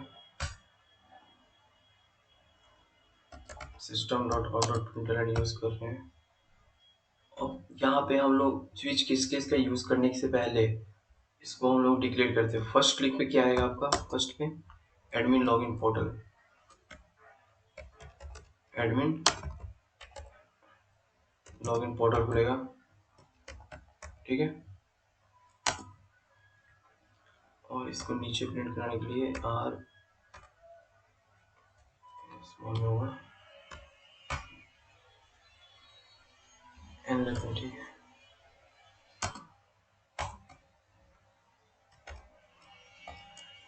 system dot out dot println use कर रहे हैं। अब यहाँ पे हम लोग स्विच किस का यूज़ करने से पहले इसको हम लोग डिक्लेयर करते हैं। फर्स्ट क्लिक पे क्या आएगा आपका, फर्स्ट में admin login portal, admin login portal खुलेगा। ठीक है, और इसको नीचे प्रिंट कराने के लिए आर स्मॉल में होगा एन लेते हैं। ठीक है,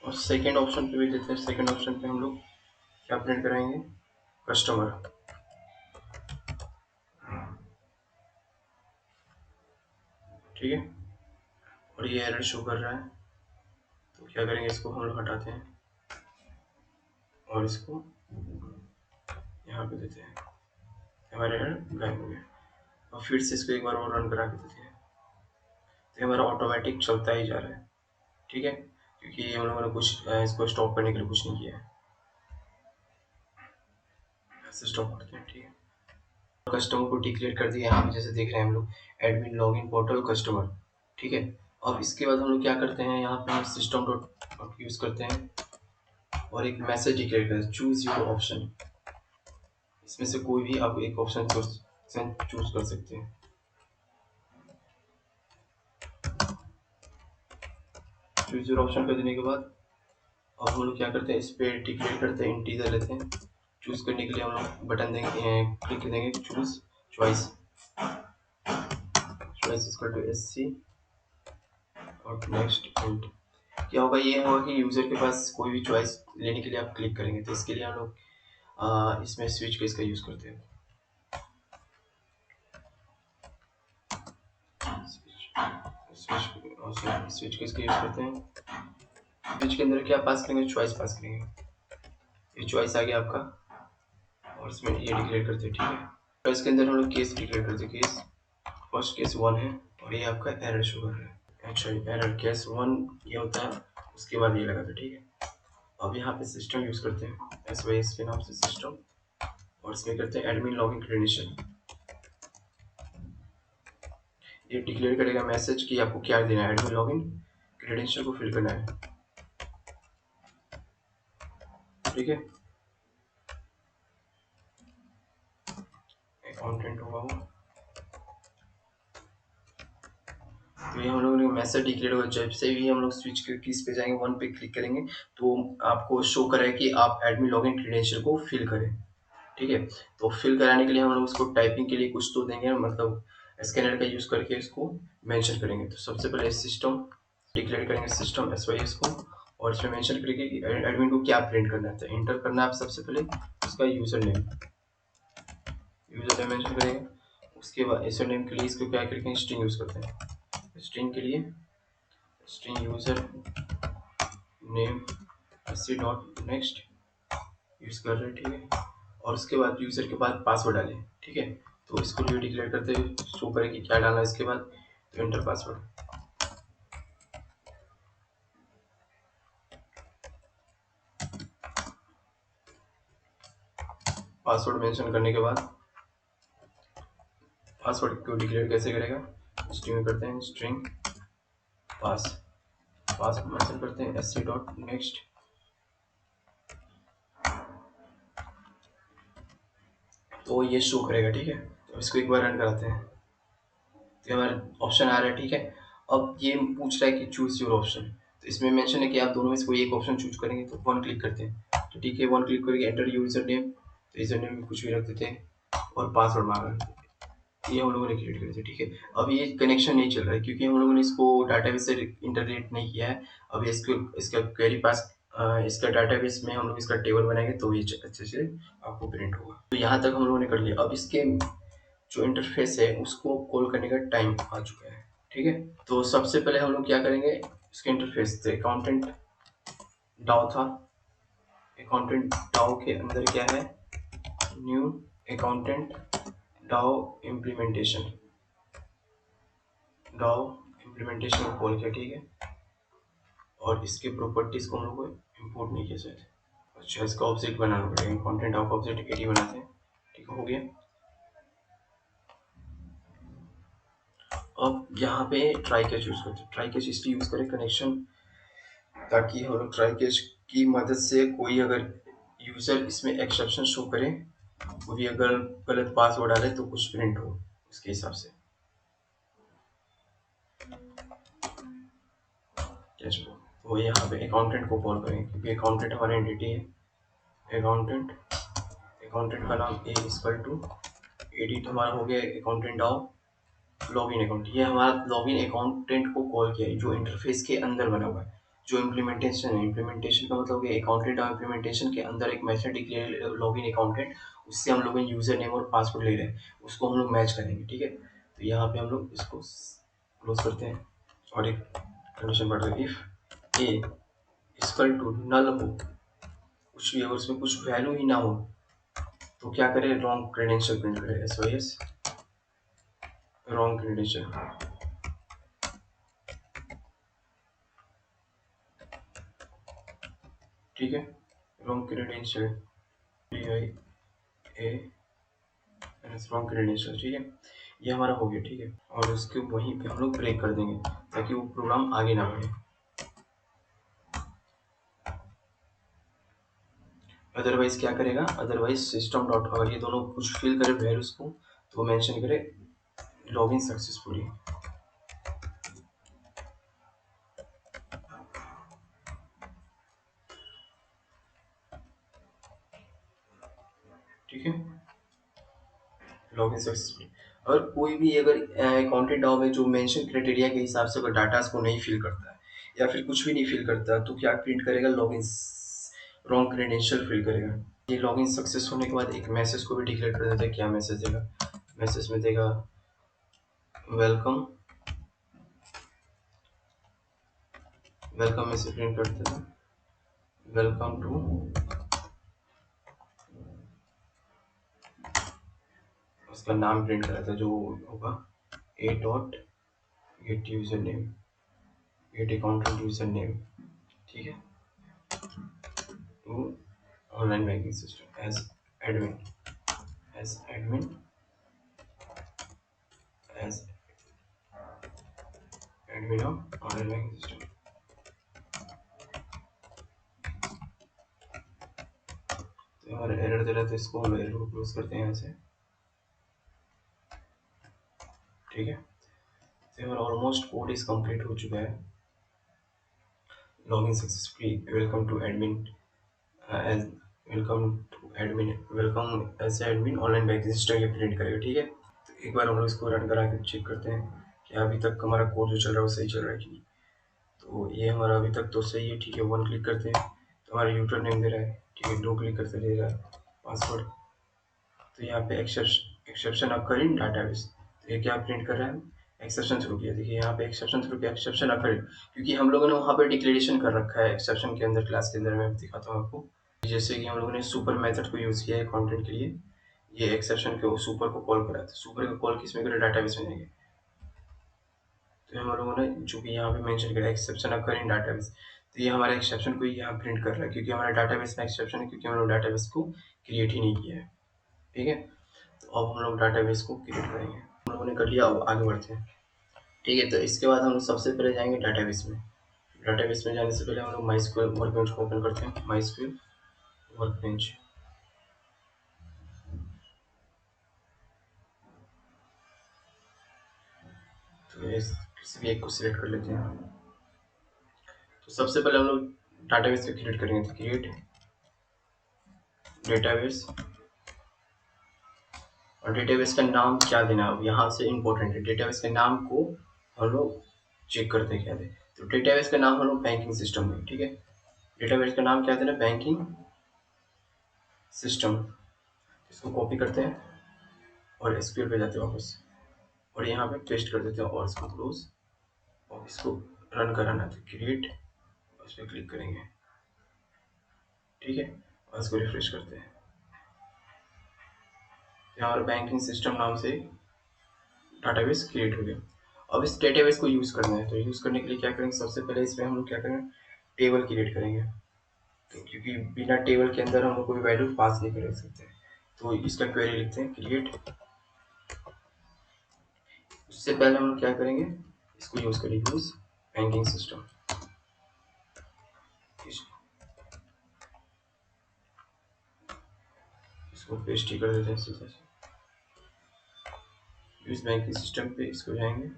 और सेकेंड ऑप्शन पे भी देते हैं। सेकेंड ऑप्शन पे हम लोग क्या प्रिंट कराएंगे, कस्टमर। ठीक है, और ये एरर शो कर रहा है, तो क्या करेंगे, इसको हम लोग हटाते हैं और इसको यहाँ पे देते हैं। हमारे एरर गायब हो गया। और फिर से इसको एक बार और रन करा के देते हैं, तो हमारा ऑटोमेटिक चलता ही जा रहा है। ठीक है, क्योंकि हम लोगों ने कुछ इसको स्टॉप करने के लिए कुछ नहीं किया है। ऐसे स्टॉप करते हैं। ठीक है, कस्टमर को डिक्लेयर कर दिया यहाँ पे, जैसे देख रहे हैं हम लोग एडमिन लॉगिन पोर्टल कस्टमर। ठीक है, अब इसके बाद हम लोग क्या करते हैं, यहाँ पे हम सिस्टम डॉट यूज़ करते हैं और एक मैसेज डिक्लेयर करते हैं, चूज योर ऑप्शन। इसमें से कोई भी आप एक ऑप्शन चूज कर सकते हैं। चूज योर ऑप्शन कर देने के बाद अब हम लोग क्या करते हैं, इस पर डिक्लेयर करते हैं, इंटीजर लेते हैं। चूज करने के लिए हम लोग बटन देंगे, क्लिक देंगे, चूज चॉइस, चॉइस इसका टू SC और नेक्स्ट इंट। क्या होगा, ये होगा कि यूजर के पास कोई भी चॉइस लेने के लिए आप क्लिक करेंगे, तो इसके लिए हम लोग इसमें स्विच केस का यूज करते हैं। स्विच केस का यूज करते हैं। स्विच के अंदर क्या पास करेंगे, चॉइस पास करेंगे। ये चॉइस आ गया आपका और इसमें ये डिक्लेयर करते हैं। ठीक है, तो इसके अंदर हम लोग केस डिक्लेयर करते हैं। केस फर्स्ट केस 1 है और ये आपका एरर शो कर रहा है। अच्छा, एरर केस 1 ये होता है, उसके बाद ये लगा था। ठीक है, अब यहाँ पे सिस्टम यूज करते हैं, SYS के नाम से सिस्टम, और इसमें करते हैं एडमिन लॉगिन क्रेडेंशियल। ये डिक्लेयर करेगा मैसेज कि आपको क्या देना है, एडमिन लॉगिन क्रेडेंशियल को फिल करना है। ठीक है, अकाउंटेंट होगा वो। तो ये हम लोगों ने मैसेज डिक्लेयर हुआ, जब से भी हम लोग स्विच के कीज पे जाएंगे, 1 पे क्लिक करेंगे तो आपको शो करे कि आप एडमिन लॉगिन क्रेडेंशियल को फिल करें। ठीक है, तो फिल कराने के लिए हम लोग उसको टाइपिंग के लिए कुछ तो देंगे, मतलब स्कैनर का यूज करके इसको मेंशन करेंगे। तो सबसे पहले सिस्टम डिक्लेयर करेंगे, सिस्टम SYS को, और इसमें मेंशन करेंगे कि एडमिन को क्या प्रिंट करना है। तो इंटर करना है आप सबसे पहले उसका यूजर नेम मेंशन करेंगे। उसके बाद यूजर नेम के लिए इसको क्या करेंगे, स्ट्रिंग यूज करते हैं। स्ट्रिंग के लिए string user name SC dot next use कर रहे हैं। ठीक है, और उसके बाद यूजर के बाद पासवर्ड डालें। ठीक है, तो इसको लिए डिक्लेयर करते हैं, शो करें कि क्या डालना है इसके बाद, तो एंटर पासवर्ड। पासवर्ड मेंशन करने के बाद पासवर्ड को डिक्लेयर कैसे करेगा, स्ट्रिंग में करते हैं, स्ट्रिंग पासवर्ड मेंशन करते हैं, SC डॉट नेक्स्ट। तो ये शो करेगा। ठीक है, तो इसको एक बार रन कराते हैं, तो हमारा ऑप्शन आ रहा है। ठीक है, अब ये पूछ रहा है कि चूज योर ऑप्शन, तो इसमें मेंशन है कि आप दोनों में से कोई एक ऑप्शन चूज करेंगे, तो 1 क्लिक करते हैं। तो ठीक है, 1 क्लिक करके एंटर यूजर नेम, तो यूजर नेम में कुछ भी रख देते हैं, और पासवर्ड मांगा, ये हम लोगों ने क्रिएट करे थे। ठीक है, अब ये कनेक्शन नहीं चल रहा है क्योंकि हम लोगों ने इसको डाटाबेस से इंटरलेट नहीं किया है। अब इसको इसका क्वेरी पास इसका डाटाबेस में हम लोग इसका टेबल बनाएंगे तो ये अच्छे से आपको प्रिंट होगा। तो यहाँ तक हम लोगों ने कर लिया। अब इसके जो इंटरफेस है उसको कॉल करने का टाइम आ चुका है। ठीक है, तो सबसे पहले हम लोग क्या करेंगे, इसके इंटरफेस से अकाउंटेंट डाउ था, अकाउंटेंट डाउ के अंदर क्या है, न्यू अकाउंटेंट डाउ इम्प्लीमेंटेशन, डाउ इम्प्लीमेंटेशन को कॉल किया। ठीक है, और इसके प्रॉपर्टीज को हम लोग को इम्पोर्ट नहीं किया शायद। अच्छा, इसका ऑब्जेक्ट बनाना पड़ेगा, कंटेंट ऑफ ऑब्जेक्ट एडी बनाते हैं। ठीक हो गया। अब यहाँ पे ट्राई कैच यूज करते हैं। ट्राई कैच इसलिए यूज करें कनेक्शन, ताकि हम लोग ट्राई कैच की मदद से कोई अगर यूजर इसमें एक्सेप्शन शो करे, वो भी अगर गलत पासवर्ड डाले तो कुछ प्रिंट हो उसके हिसाब से। तो यहाँ पे अकाउंटेंट को कॉल करें क्योंकि अकाउंटेंट हमारा एंटिटी है। अकाउंटेंट, अकाउंटेंट का नाम ए इक्वल टू एडिट हमारा हो गया अकाउंटेंट ऑफ लॉगिन अकाउंट। ये हमारा लॉगिन अकाउंटेंट को कॉल किया है जो इंटरफेस के अंदर बना हुआ है। जो इम्प्लीमेंटेशन है, इम्प्लीमेंटेशन का मतलब है अकाउंटेंट और इम्प्लीमेंटेशन के अंदर एक मेथड डिक्लेयर लॉगिन अकाउंटेंट, उससे हम लोग यूजर नेम और पासवर्ड ले रहे हैं, उसको हम लोग मैच करेंगे। ठीक है, तो यहाँ पे हम लोग इसको क्लोज करते हैं और एक कंडीशन बढ़ गई, if a equal to null हो, कुछ भी अगर उसमें कुछ वैल्यू ही ना हो तो क्या करें, रॉन्ग क्रेडेंशियल प्रिंट करें, एसओएस रॉन्ग क्रेडेंशियल। ठीक है, रॉन्ग क्रेडेंशियल, ए रॉन्ग क्रेडेंशियल। ठीक है, ये हमारा हो गया। ठीक है, और उसके वहीं पे हम लोग ब्रेक कर देंगे ताकि वो प्रोग्राम आगे ना बढ़े। अदरवाइज क्या करेगा, अदरवाइज सिस्टम डॉट, अगर ये दोनों कुछ फिल करे वैल्यूज को तो मेंशन करे लॉगिन सक्सेसफुली। ठीक है, लॉगिन सक्सेसफुली। अगर कोई भी अगर अकाउंटेंट डाउ में जो मेंशन क्राइटेरिया के हिसाब से अगर डाटा को नहीं फिल करता है या फिर कुछ भी नहीं फिल करता तो क्या प्रिंट करेगा, लॉगिन रॉन्ग क्रेडेंशियल फिल करेगा। ये लॉगिन सक्सेस होने के बाद एक मैसेज को भी डिक्लेयर कर देता है। क्या मैसेज देगा, मैसेज में देगा वेलकम, वेलकम में से प्रिंट करते हैं वेलकम टू, उसका नाम प्रिंट कराता है जो होगा a dot get user name, get accountant user name. ठीक है, to online banking system as admin, as admin, as admin of online banking system. तो हमारा एरर दे रहा है तो इसको हम एरर को क्लोज करते हैं यहाँ से। ठीक है, तो हमारा ऑलमोस्ट कोड इज कंप्लीट हो चुका है। Login successfully, welcome to admin, as welcome to admin, welcome as admin online banking system, ये प्रिंट करेगा। ठीक है, तो एक बार हम लोग इसको रन करा के चेक करते हैं कि अभी तक हमारा कोड जो चल रहा है वो सही चल रहा है कि नहीं। तो ये हमारा अभी तक तो सही है। ठीक है, वन क्लिक करते हैं तो हमारा यूजर नेम दे रहा है। ठीक है, दो क्लिक करते दे रहा है पासवर्ड। तो यहाँ पे एक्सेप्शन अकर इन डाटाबेस, तो ये क्या प्रिंट कर रहा है, एक्सेप्शन थ्रू किया। देखिए यहाँ पे एक्सेप्शन थ्रू किया, एक्सेप्शन अकर, क्योंकि हम लोगों ने वहाँ पे डिक्लेरेशन कर रखा है एक्सेप्शन के अंदर, क्लास के अंदर। मैं दिखाता हूँ आपको, जैसे कि हम लोगों ने सुपर मेथड को यूज़ किया है कंटेंट के लिए, ये एक्सेप्शन के सुपर को कॉल करा था। सुपर का कॉल किस में करें, डाटाबेस में जाएंगे। तो हम लोगों ने जो कि यहाँ पे मेंशन किया एक्सेप्शन अकर इन डाटाबेस, तो ये हमारे एक्सेप्शन को यहाँ प्रिंट कर रहा है क्योंकि हमारे डाटाबेस में एक्सेप्शन है, क्योंकि हम लोग डाटाबेस को क्रिएट ही नहीं किया है। ठीक है, तो अब हम लोग डाटाबेस को क्रिएट करेंगे। हम लोगों ने कर लिया, अब आगे बढ़ते हैं। ठीक है, तो इसके बाद हम लोग सबसे पहले जाएंगे डाटाबेस में। डाटाबेस में जाने से पहले हम लोग माइस्क्यूएल वर्कबेंच को ओपन करते हैं। माइस्क्यूएल वर्कबेंच, तो इस किसी भी एक को सिलेक्ट कर लेते हैं। तो सबसे पहले हम लोग डाटाबेस को क्रिएट करेंगे। तो क्रिएट डेटाबेस, और डेटाबेस का नाम क्या देना है, यहाँ से इम्पोर्टेंट है। डेटाबेस के नाम को हम लोग चेक करते हैं क्या दें। तो डेटाबेस का नाम हम लोग बैंकिंग सिस्टम में, ठीक है, डेटाबेस का नाम क्या देना, बैंकिंग सिस्टम। इसको कॉपी करते हैं और एसक्यूएल पे जाते हैं वापस, और यहाँ पे पेस्ट कर देते हैं और इसको क्लोज, और इसको रन कराना है तो क्रिएट, उस पर क्लिक करेंगे, ठीक है, और इसको रिफ्रेश करते हैं। यहाँ पर बैंकिंग सिस्टम नाम से डाटाबेस क्रिएट हो गया। अब इस डेटाबेस को यूज़ करना है, तो यूज़ करने के लिए क्या करेंगे, सबसे पहले इसमें हम लोग क्या करेंगे, टेबल क्रिएट करेंगे। तो क्योंकि बिना टेबल के अंदर हम लोग कोई वैल्यू पास नहीं कर सकते, तो इसका क्वेरी लिखते हैं क्रिएट। उससे पहले हम लोग क्या करेंगे, इसको यूज़ करेंगे, यूज़ बैंकिंग सिस्टम। इसको पेस्ट ही कर देते हैं सीधा से, यूज़ बैंकिंग सिस्टम पे इसको जाएंगे,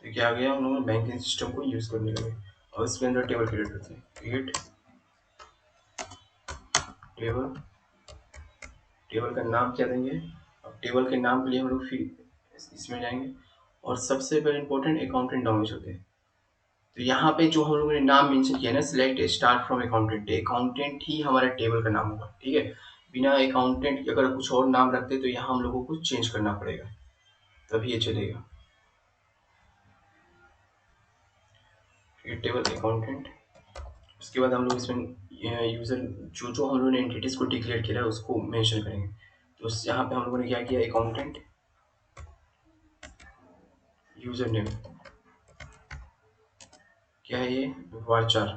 तो क्या आ गया, हम लोग बैंकिंग सिस्टम को यूज़ करने लगे। और इसके अंदर टेबल क्रिएट करते हैं, क्रिएट टेबल। टेबल का नाम क्या देंगे, अब टेबल के नाम के लिए हम लोग फिर इसमें जाएंगे, और सबसे पहले इंपॉर्टेंट अकाउंटेंट डाउनलोड होते हैं। तो यहाँ पे जो हम लोगों ने नाम मेंशन किया ना, select start from accountant, accountant ही हमारा टेबल का नाम होगा, ठीक है। बिना अकाउंटेंट के अगर कुछ और नाम रखते तो यहाँ हम लोगों को चेंज करना पड़ेगा, तभी ये चलेगा। टेबल अकाउंटेंट, उसके बाद हम लोग इसमें यूजर जो जो हम लोगों ने एंटिटीज को डिक्लेयर किया है उसको मेंशन करेंगे। तो यहाँ पे हम लोगों ने क्या किया, अकाउंटेंट यूजर नेम क्या है, ये वारचार,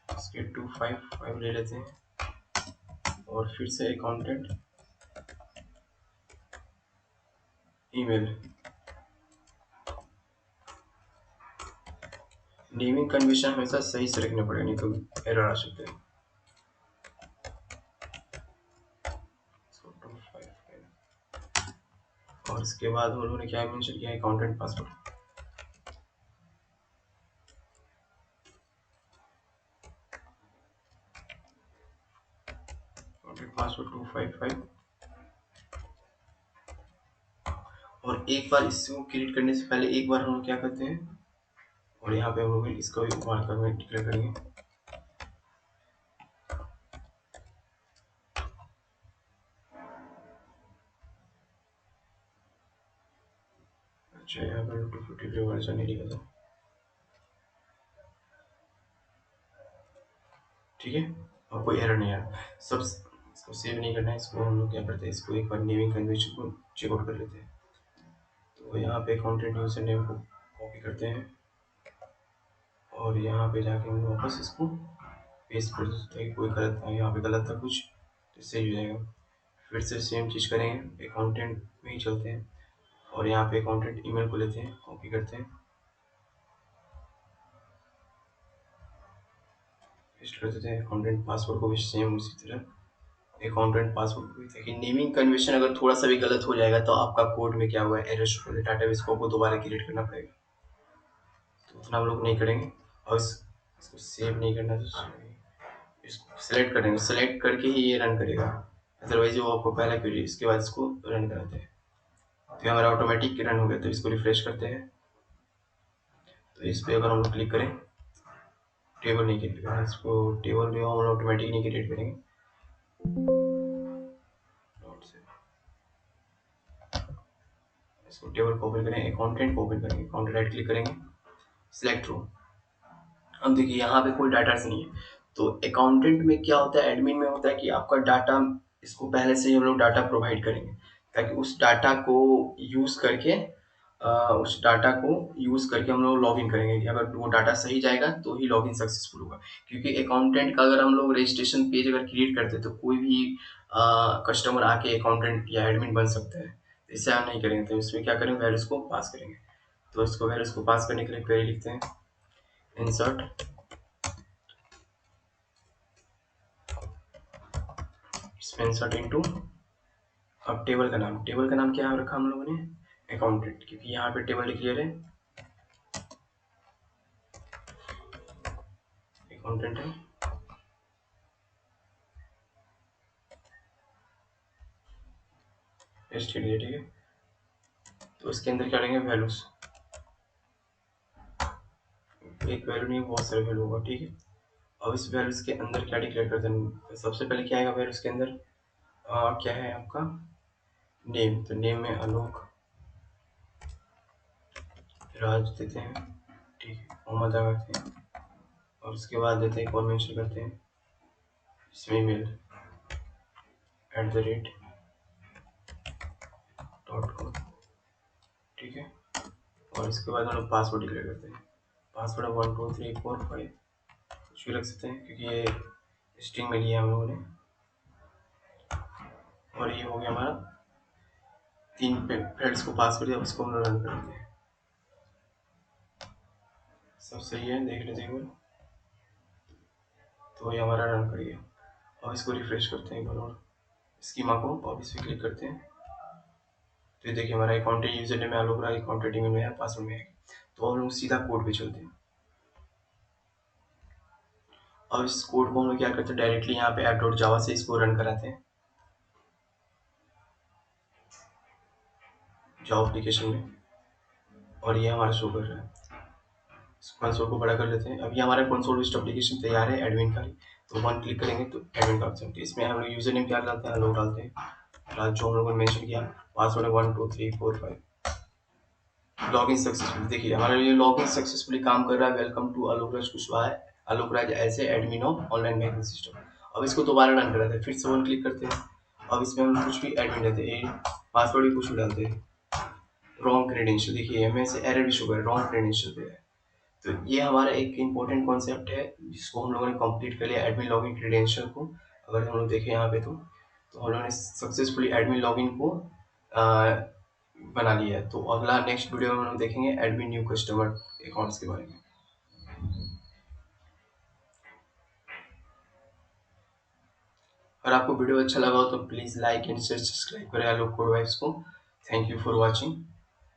इसके 255 ले लेते हैं, और फिर से अकाउंटेंट ईमेल। नेमिंग कन्वेंशन हमेशा सही से रखना पड़ेगा, नहीं तो एरर आ सकते हैं। और इसके बाद हम लोगों ने क्या मेंशन किया, अकाउंटेंट पासवर्ड, अकाउंटेंट पासवर्ड 255। और एक बार इसको क्रिएट करने से पहले एक बार हम लोग क्या करते हैं, और यहाँ पे हम लोग इसका भी मार्कर में डिक्लेयर करेंगे। अच्छा, यहाँ पर 250 वर्जन नहीं लिखा था, ठीक है, और कोई एरर नहीं आया। सब इसको सेव नहीं करना है, इसको हम लोग क्या करते हैं, इसको एक बार नेमिंग कन्वेंशन को चेकआउट कर लेते हैं। तो यहाँ पे अकाउंटेंट यूजर नेम को कॉपी करते हैं, और यहाँ पे जाके हम वापस इसको पेस्ट कर देते हैं। कोई गलत था, यहाँ पे गलत था कुछ, तो सही हो जाएगा। फिर से सेम चीज़ करेंगे, अकाउंटेंट में ही चलते हैं, और यहाँ पे अकाउंटेंट ईमेल को लेते हैं, कॉपी करते हैं, पेस्ट कर देते हैं। अकाउंटेंट पासवर्ड को भी सेम उसी तरह अकाउंटेंट पासवर्ड को भी, देखिए नेमिंग कन्वेंशन अगर थोड़ा सा भी गलत हो जाएगा तो आपका कोड में क्या हुआ है, एरर शो, डाटाबेस को दोबारा क्रिएट करना पड़ेगा, तो उतना हम लोग नहीं करेंगे। और इसको सेव नहीं करना, तो इसको सेलेक्ट करेंगे, सेलेक्ट करके ही ये रन करेगा, अदरवाइज वो आपको पहला क्वेरी, इसके बाद इसको रन कराते हैं। तो ये हमारा ऑटोमेटिक रन हो गया। तो इसको रिफ्रेश करते हैं, तो इस पर अगर हम लोग क्लिक करें, टेबल नहीं क्रिएट करना, इसको टेबल जो हम ऑटोमेटिक नहीं क्रिएट करेंगे, इसको टेबल को ओपन करें, अकाउंटेंट को ओपन करेंगे, अकाउंटेंट राइट क्लिक करेंगे, सिलेक्ट रो। अब देखिए यहाँ पे कोई डाटा नहीं है। तो अकाउंटेंट में क्या होता है, एडमिन में होता है कि आपका डाटा, इसको पहले से ही हम लोग डाटा प्रोवाइड करेंगे, ताकि उस डाटा को यूज़ करके हम लोग लॉगिन करेंगे। अगर वो डाटा सही जाएगा तो ही लॉगिन सक्सेसफुल होगा। क्योंकि अकाउंटेंट का अगर हम लोग रजिस्ट्रेशन पेज अगर क्रिएट करते हैं तो कोई भी कस्टमर आके अकाउंटेंट या एडमिन बन सकता है, इससे हम नहीं करेंगे। तो इसमें क्या करेंगे, वैल्यूज को पास करेंगे। तो इसको वैल्यूज को पास करने के लिए क्वेरी लिखते हैं, इंसर्ट, इसमें इंसर्ट इनटू, अब टेबल का नाम क्या रखा हम लोगों ने, अकाउंटेंट, क्योंकि यहाँ पे टेबल डिक्लेयर है, अकाउंटेंट है। पेस्ट कर दिया, ठीक है। तो इसके अंदर क्या लेंगे, वैल्यूज, एक वैल्यू नहीं बहुत सारे वैल्यू होगा, ठीक है। अब इस वैल्यूज के अंदर क्या डिक्लेयर करते हैं, सबसे पहले क्या आएगा वैल्यूज के अंदर, क्या है आपका नेम, तो नेम में आलोक राज देते हैं, ठीक है, मोहम्मद आ करते हैं, और उसके बाद देते हैं, और मेंशन करते हैं इसमें ईमेल @, ठीक है। और इसके बाद हम लोग पासवर्ड डिक्लेयर करते हैं, पासवर्ड 1 2 3 4 5, कुछ भी रख सकते हैं क्योंकि ये स्ट्रिंग में लिया हम लोगों ने। और ये हो गया हमारा 3 फील्ड्स को पास कर दिया, उसको हम लोग रन करते हैं। सब सही है, देख लेते हैं एक बार, तो ये हमारा रन कर गया। और इसको रिफ्रेश करते हैं एक बार और, स्कीमा को, और इस पर क्लिक करते हैं, तो ये देखिए हमारा account user name Alok Raj, account email में है, पासवर्ड में है। तो हम लोग सीधा कोड पे चलते हैं, और इस कोड को हम लोग क्या करते हैं, डायरेक्टली यहाँ पे app.java से इसको रन कराते हैं जावा एप्लीकेशन में, और ये हमारा शो कर रहा है। कंसोल को बड़ा कर लेते हैं। अभी हमारा कंसोल बेस्ड एप्लीकेशन तैयार है एडमिन का, तो वन क्लिक करेंगे तो एडमिन का ऑप्शन, तो इसमें हम लोग यूजर नेम क्या डालते हैं, लोग डालते हैं, राज जो हम लोगों ने मेंशन किया, पासवर्ड है 1 2 3 4 5। लॉगिन सक्सेसफुल, देखिए हमारा ये लॉगिन सक्सेसफुली काम कर रहा है। Welcome to Alok Raj Kushwaha, Alok Raj as a admin of online banking system. अब इसको दोबारा रन कराते हैं, फिर से वन क्लिक करते हैं। अब इसमें हम कुछ भी एडमिन रहते हैं, पासवर्ड भी कुछ भी डालते हैं, रॉन्ग क्रेडेंशियल, देखिए हमें से एरर भी शो कर रॉन्ग क्रेडेंशियल पे है। तो ये हमारा एक इम्पोर्टेंट कॉन्सेप्ट है जिसको हम लोगों ने कंप्लीट कर लिया, एडमिन लॉगिन क्रेडेंशियल को। अगर हम लोग देखें यहाँ पे, तो हम लोगों ने सक्सेसफुली एडमिन लॉगिन को बना लिया है। तो अगला नेक्स्ट वीडियो में हम लोग देखेंगे एडमिन न्यू कस्टमर अकाउंट्स के बारे में। अगर आपको वीडियो अच्छा लगा हो तो please like and share, subscribe करें आलोक कोड वाइब्स को। Thank you for watching.